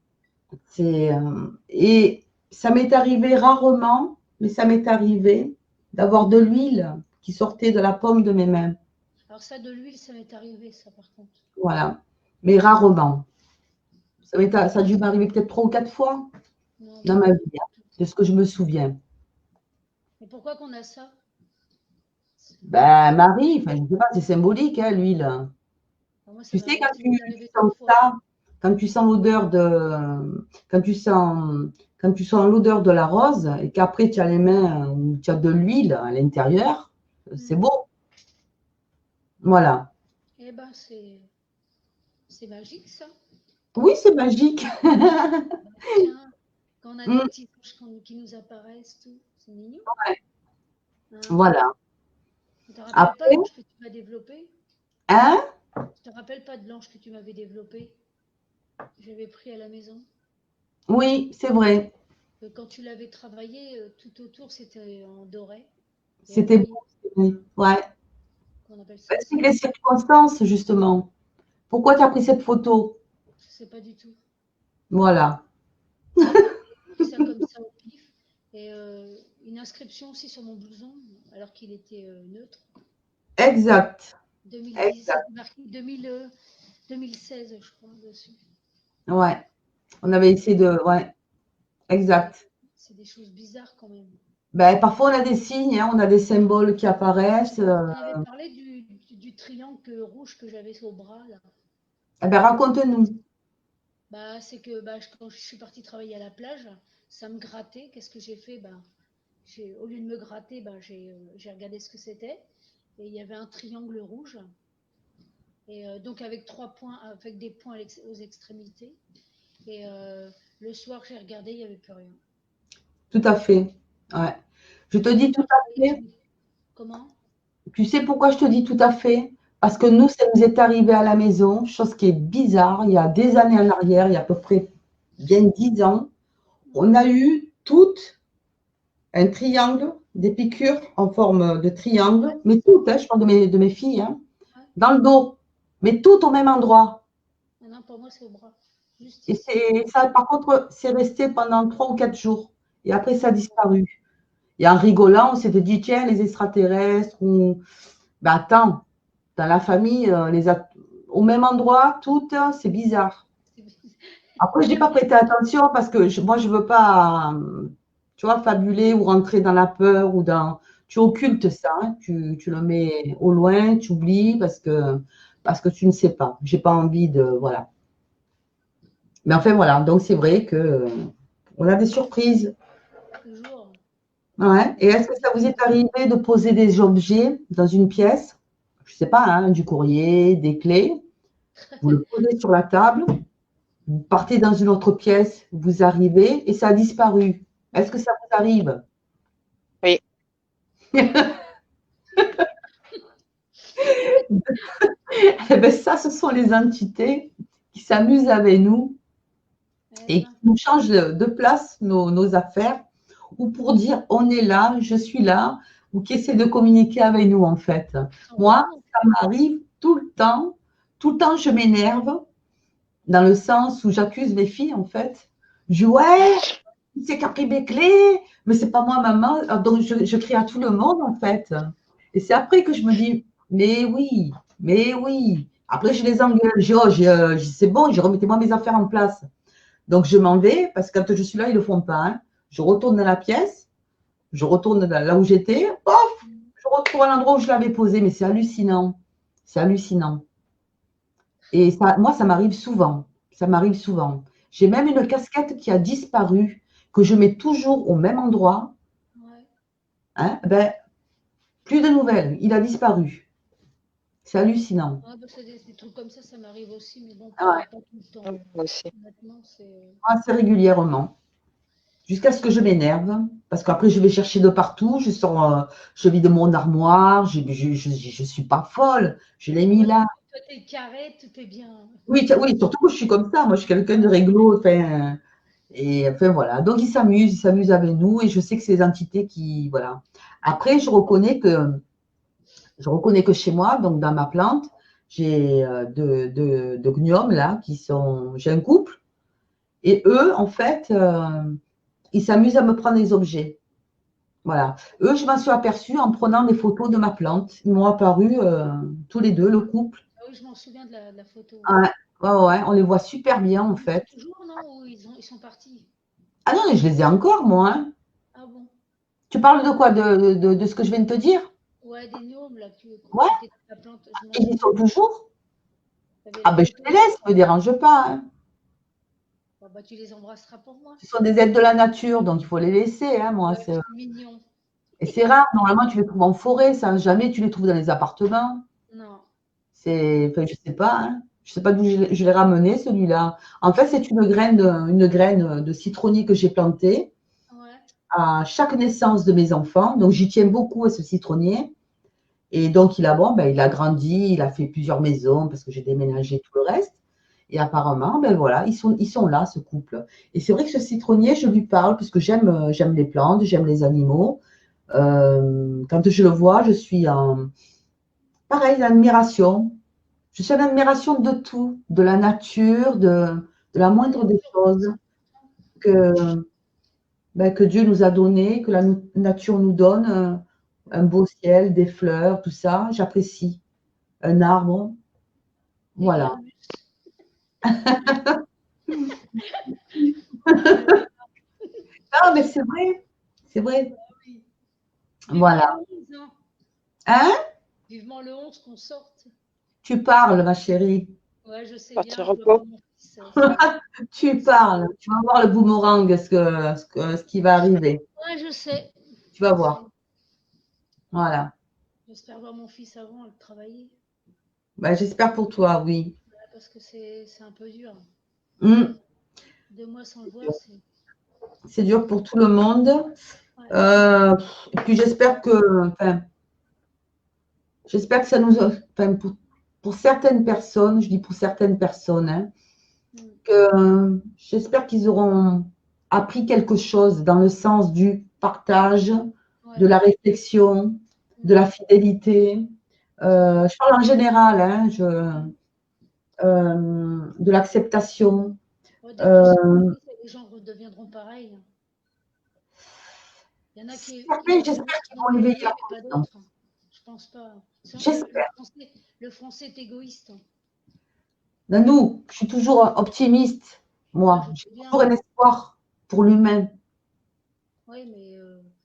Et ça m'est arrivé rarement, mais ça m'est arrivé d'avoir de l'huile qui sortait de la paume de mes mains.
Alors ça, de l'huile, ça m'est arrivé, ça, par contre.
Voilà. Mais rarement. Ça a dû m'arriver peut-être 3 ou 4 fois
Non,
dans ma vie, hein, de ce que je me souviens.
mais pourquoi qu'on a ça?
Ben, Marie, enfin, je ne sais pas, c'est symbolique, hein, l'huile.
Moi, ça
Tu
m'est
sais, quand tu
arrivé
sens
2 fois.
ça, quand tu sens l'odeur de, quand tu sens l'odeur de la rose et qu'après tu as les mains où tu as de l'huile à l'intérieur, c'est beau. Voilà.
Eh ben, c'est magique, ça.
Oui, c'est magique.
Tiens, quand on a des
Mm,
petits anges qui nous apparaissent, tout, c'est mignon. Hein.
voilà.
Tu te rappelles pas de
Après,
l'ange que tu m'as développé?
hein?
Tu te rappelles pas de l'ange que tu m'avais développé? J'avais pris à la maison.
Oui, c'est vrai.
Quand tu l'avais travaillé, tout autour, c'était en doré et en
C'était beau.
cuivre.
C'est vrai. Ouais.
Qu'on appelle ça
Explique
aussi.
les circonstances, justement. Pourquoi tu as pris cette photo?
Je sais pas du tout.
Voilà.
J'ai pris ça comme ça au pif. Et une inscription aussi sur mon blouson, alors qu'il était neutre.
Exact.
2010,
Exact.
c'était marqué 2016, je crois, dessus.
Ouais. On avait essayé de. Ouais. Exact.
C'est des choses bizarres quand même.
Ben, parfois, on a des signes, hein, on a des symboles qui apparaissent.
On avait parlé du triangle rouge que j'avais au bras, là.
Eh ben, raconte-nous.
Bah, c'est que quand je suis partie travailler à la plage, ça me grattait. Qu'est-ce que j'ai fait? Au lieu de me gratter, j'ai regardé ce que c'était. Et il y avait un triangle rouge. Et donc avec 3 points, avec des points aux extrémités. Et le soir, j'ai regardé, il n'y avait plus rien.
Tout à fait. Ouais. Je te dis tout à fait.
Comment?
Tu sais pourquoi je te dis tout à fait? Parce que nous, ça nous est arrivé à la maison, chose qui est bizarre, il y a des années en arrière, il y a à peu près bien 10 ans, on a eu tout un triangle, des piqûres en forme de triangle, mais toutes, hein, je parle de mes filles, hein,
Ouais.
dans le dos, mais toutes au même endroit.
Non, pour moi, c'est au bras. Juste
Et
ici.
ça, par contre, c'est resté pendant 3 ou 4 jours. Et après, ça a disparu. Et en rigolant, on s'était dit, tiens, les extraterrestres, ou ben attends, dans la famille, au même endroit, toutes, c'est bizarre. Après, je n'ai pas prêté attention parce que moi, je ne veux pas, tu vois, fabuler ou rentrer dans la peur ou dans. Tu occultes ça, hein, tu le mets au loin, tu oublies parce que tu ne sais pas. J'ai pas envie de. Voilà. Mais enfin, voilà. Donc, c'est vrai que on a des surprises.
Toujours.
Ouais. Et est-ce que ça vous est arrivé de poser des objets dans une pièce? Je ne sais pas, hein, du courrier, des clés. Vous le posez sur la table, vous partez dans une autre pièce, vous arrivez et ça a disparu. Est-ce que ça vous arrive?
Oui.
Eh bien, ça, ce sont les entités qui s'amusent avec nous et qui nous changent de place nos affaires, ou pour dire on est là, je suis là, ou qui essaient de communiquer avec nous en fait. Moi, ça m'arrive tout le temps je m'énerve, dans le sens où j'accuse mes filles en fait. Je dis ouais, c'est qui a pris mes clés, mais c'est pas moi maman, donc je crie à tout le monde en fait. Et c'est après que je me dis mais oui, mais oui. Après je les engueule, je dis oh, c'est bon, remettez-moi mes affaires en place. Donc je m'en vais parce que quand je suis là ils le font pas, hein. Je retourne dans la pièce, je retourne là où j'étais, pof, je retrouve à l'endroit où je l'avais posé, mais c'est hallucinant, c'est hallucinant. Et ça, moi ça m'arrive souvent, ça m'arrive souvent. J'ai même une casquette qui a disparu, que je mets toujours au même endroit.
Ouais.
Hein, ben, plus de nouvelles, il a disparu. C'est hallucinant.
Ouais, des trucs comme ça m'arrive aussi, mais bon,
Ah ouais.
pas tout le temps.
Moi aussi.
Maintenant, c'est.
Assez régulièrement. Jusqu'à ce que je m'énerve. Parce qu'après, je vais chercher de partout. Je sors, je vide mon armoire. Je ne suis pas folle. Je l'ai mis là.
Toi, t'es carré, tout est bien.
Oui, oui, surtout que je suis comme ça. Moi, je suis quelqu'un de réglo. Enfin, et enfin, voilà. Donc, ils s'amusent avec nous. Et je sais que c'est des entités qui. Voilà. Après, je reconnais que chez moi, donc dans ma plante, j'ai deux gnomes là qui sont. J'ai un couple. Et eux, en fait, ils s'amusent à me prendre des objets. Voilà. Eux, je m'en suis aperçue en prenant des photos de ma plante. Ils m'ont apparu tous les deux, le couple.
Ah oui, je m'en souviens de la photo.
Ouais. Ouais, ouais, on les voit super bien en fait.
Toujours, non? Ou ils sont partis?
Ah non, mais je les ai encore, moi, hein.
Ah bon?
Tu parles de quoi? De ce que je viens de te dire?
Ouais, des gnomes, là,
Ouais,
qui étaient dans la plante. Je m'en
ils y sont
souviens.
toujours.
Tu avais
Ah
la
ben, je
photo.
te laisse, ne me dérange pas, hein.
Bon, bah, tu les embrasseras pour moi.
Ce sont des êtres de la nature, donc il faut les laisser, hein, moi.
Ouais, c'est mignon.
Et c'est rare, normalement, tu les trouves en forêt, ça, jamais tu les trouves dans les appartements.
Non.
Enfin, je sais pas, hein. Je sais pas d'où je l'ai ramené, celui-là. En fait, c'est une graine de citronnier que j'ai plantée
Ouais.
à chaque naissance de mes enfants. Donc, j'y tiens beaucoup à ce citronnier. Et donc, il a grandi, il a fait plusieurs maisons parce que j'ai déménagé tout le reste. Et apparemment, ben voilà, ils sont là, ce couple. Et c'est vrai que ce citronnier, je lui parle parce que j'aime les plantes, j'aime les animaux. Quand je le vois, je suis en, pareil, admiration. Je suis en admiration de tout, de la nature, de la moindre des choses que, que Dieu nous a donné, que la nature nous donne, un beau ciel, des fleurs, tout ça, j'apprécie. Un arbre, voilà.
Également. Euh,
Ah, mais c'est vrai, c'est vrai.
oui. Vivement
Voilà.
le 11, hein.
Hein?
Vivement le 11 qu'on sorte.
Tu parles, ma chérie.
Ouais, je sais
Parti
bien, je vois
repos.
pas mon fils.
Tu parles. Tu vas voir le boomerang, ce qui va arriver.
Ouais, je sais.
Tu vas
Je sais.
voir. Voilà.
J'espère voir mon fils avant de travailler.
Ben, j'espère pour toi, oui.
Ouais, parce que c'est un peu dur.
Hmm.
2 mois sans le voir, c'est.
C'est dur pour tout le monde.
Ouais.
Et puis j'espère que ça nous, enfin, pour certaines personnes, je dis pour certaines personnes, hein,
Mm.
que j'espère qu'ils auront appris quelque chose dans le sens du partage,
Ouais.
de la réflexion, de la fidélité. Je parle en général, hein, de l'acceptation.
Ouais, d'être plus
Euh,
égoïste, les gens redeviendront pareils. Il y en a qui
Certains,
vont
j'espère qu'ils vont
vont
éveiller
évoluer,
leur
mais pas
conscience.
d'autres. Je pense pas.
J'espère.
Le français est égoïste.
Nanou, je suis toujours optimiste,
Ouais,
moi.
je
J'ai
sais bien.
toujours un espoir pour l'humain.
Oui, mais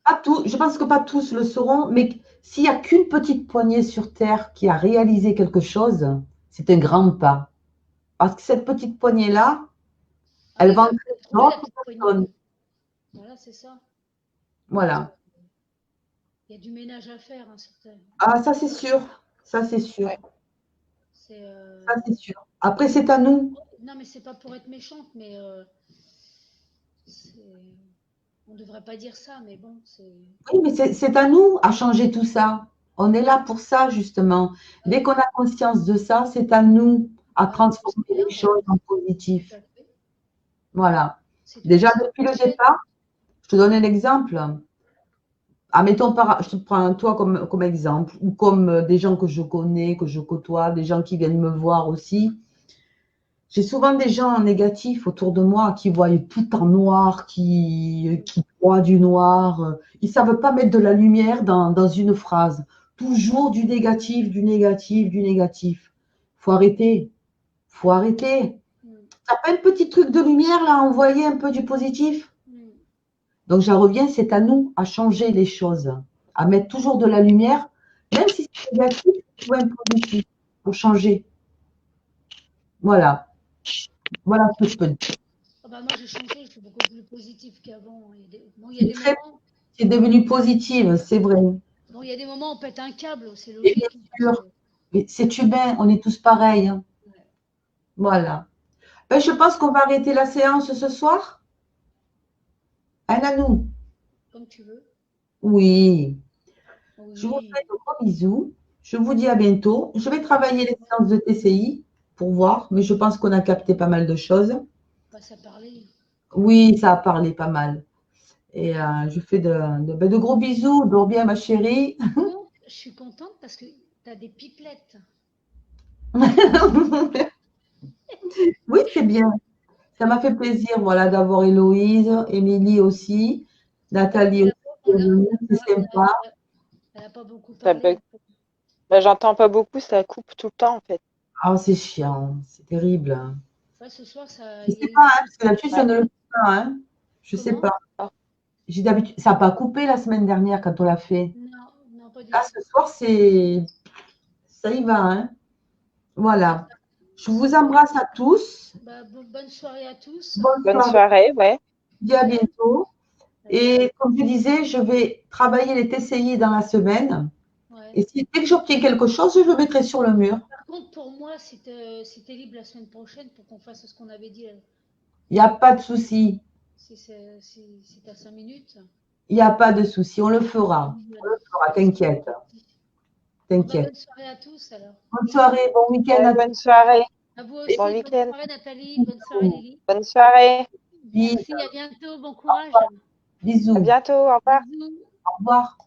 Pas tout, je pense que pas tous le seront, mais s'il n'y a qu'une petite poignée sur Terre qui a réalisé quelque chose, c'est un grand pas. Parce que cette petite poignée-là,
ah
elle
oui,
va
bah,
entraîner
faut trouver la
d'autres
petite poignée.
personnes.
Voilà, c'est ça.
Voilà.
Il y a du ménage à faire, hein, certain.
Ah, ça c'est sûr. Ça c'est sûr.
Ouais.
C'est
Ça c'est sûr. Après, c'est à nous.
non, mais c'est pas pour être méchante, mais c'est- on devrait pas dire ça, mais bon, c'est.
Oui, mais c'est à nous à changer tout ça. On est là pour ça, justement. Dès qu'on a conscience de ça, c'est à nous à
Bah, nous,
transformer
c'est bien,
les choses en
tout
positif.
à fait.
Voilà.
C'est tout
Déjà,
ça
depuis le
qui fait.
départ, je te donne un exemple. Admettons, je te prends toi comme exemple, ou comme des gens que je connais, que je côtoie, des gens qui viennent me voir aussi. J'ai souvent des gens négatifs autour de moi qui voient tout en noir, qui croient du noir. Ils ne savent pas mettre de la lumière dans une phrase. Toujours du négatif, du négatif, du négatif. Faut arrêter. Faut arrêter.
Mm,
T'as pas un petit truc de lumière là, envoyer un peu du positif?
mm.
Donc j'en reviens, c'est à nous à changer les choses, à mettre toujours de la lumière, même si c'est négatif, ou un positif, pour changer. Voilà. Voilà ce que je peux dire.
Ah bah, moi, j'ai changé, je suis beaucoup plus positive qu'avant. Bon, il y a des
Très,
moments.
c'est devenu positive, c'est vrai.
Bon, il y a des moments où on pète un câble, c'est
Et bien
logique.
sûr, mais c'est humain, on est tous pareils, hein.
Ouais,
Voilà. Ben, je pense qu'on va arrêter la séance ce soir. Hein, Nanou?
comme tu veux.
Oui. Je vous
Oui.
fais de gros bisous. Je vous dis à bientôt. Je vais travailler les séances de TCI pour voir, mais je pense qu'on a capté pas mal de choses.
On passe à parler.
Oui, ça a parlé pas mal. Et je fais de gros bisous. Dors bien, ma chérie.
Donc, je suis contente parce que tu as des pipelettes.
Oui, c'est bien. Ça m'a fait plaisir, voilà, d'avoir Héloïse, Émilie aussi, Nathalie
Et
aussi
la pauvre,
qui est venue. C'est sympa.
elle a pas beaucoup
Ça
parlé.
bug. Bah, j'entends pas beaucoup, ça coupe tout le temps en fait.
Ah, c'est chiant, c'est terrible.
Ouais, ce soir,
Je
il y a
sais
eu
pas,
du
hein, parce que d'habitude, ça ne le fait pas. Hein. Je sais
Comment?
pas.
Ah.
J'ai d'habitude, ça n'a pas coupé la semaine dernière quand on l'a fait.
Non, non, pas du
Là,
tout.
ce soir, ça y va. Hein. Voilà. Je vous embrasse à tous.
Bah, bonne soirée à tous.
Bonne
Bonne
soirée.
soirée, ouais.
Dis à
Ouais.
bientôt. Et comme je disais, je vais travailler les TCI dans la semaine.
Ouais.
Et si, dès que j'obtiens quelque chose, je le mettrai sur le mur.
Par contre, pour moi, si t'es libre la semaine prochaine pour qu'on fasse ce qu'on avait dit,
Il n'y a pas de souci.
si t'as 5 minutes.
Il n'y a pas de souci. On le fera. On le fera, t'inquiète.
Bon, bah,
T'inquiète.
bonne soirée à tous alors.
Bonne soirée, bon week-end à tous.
Bonne soirée.
À vous
Et
aussi,
bon
bonne
week-end.
soirée Nathalie, bonne soirée Lily.
Bonne soirée.
Merci, à bientôt, bon courage.
Bisous.
À bientôt. Au revoir.
Bisous.
Au revoir.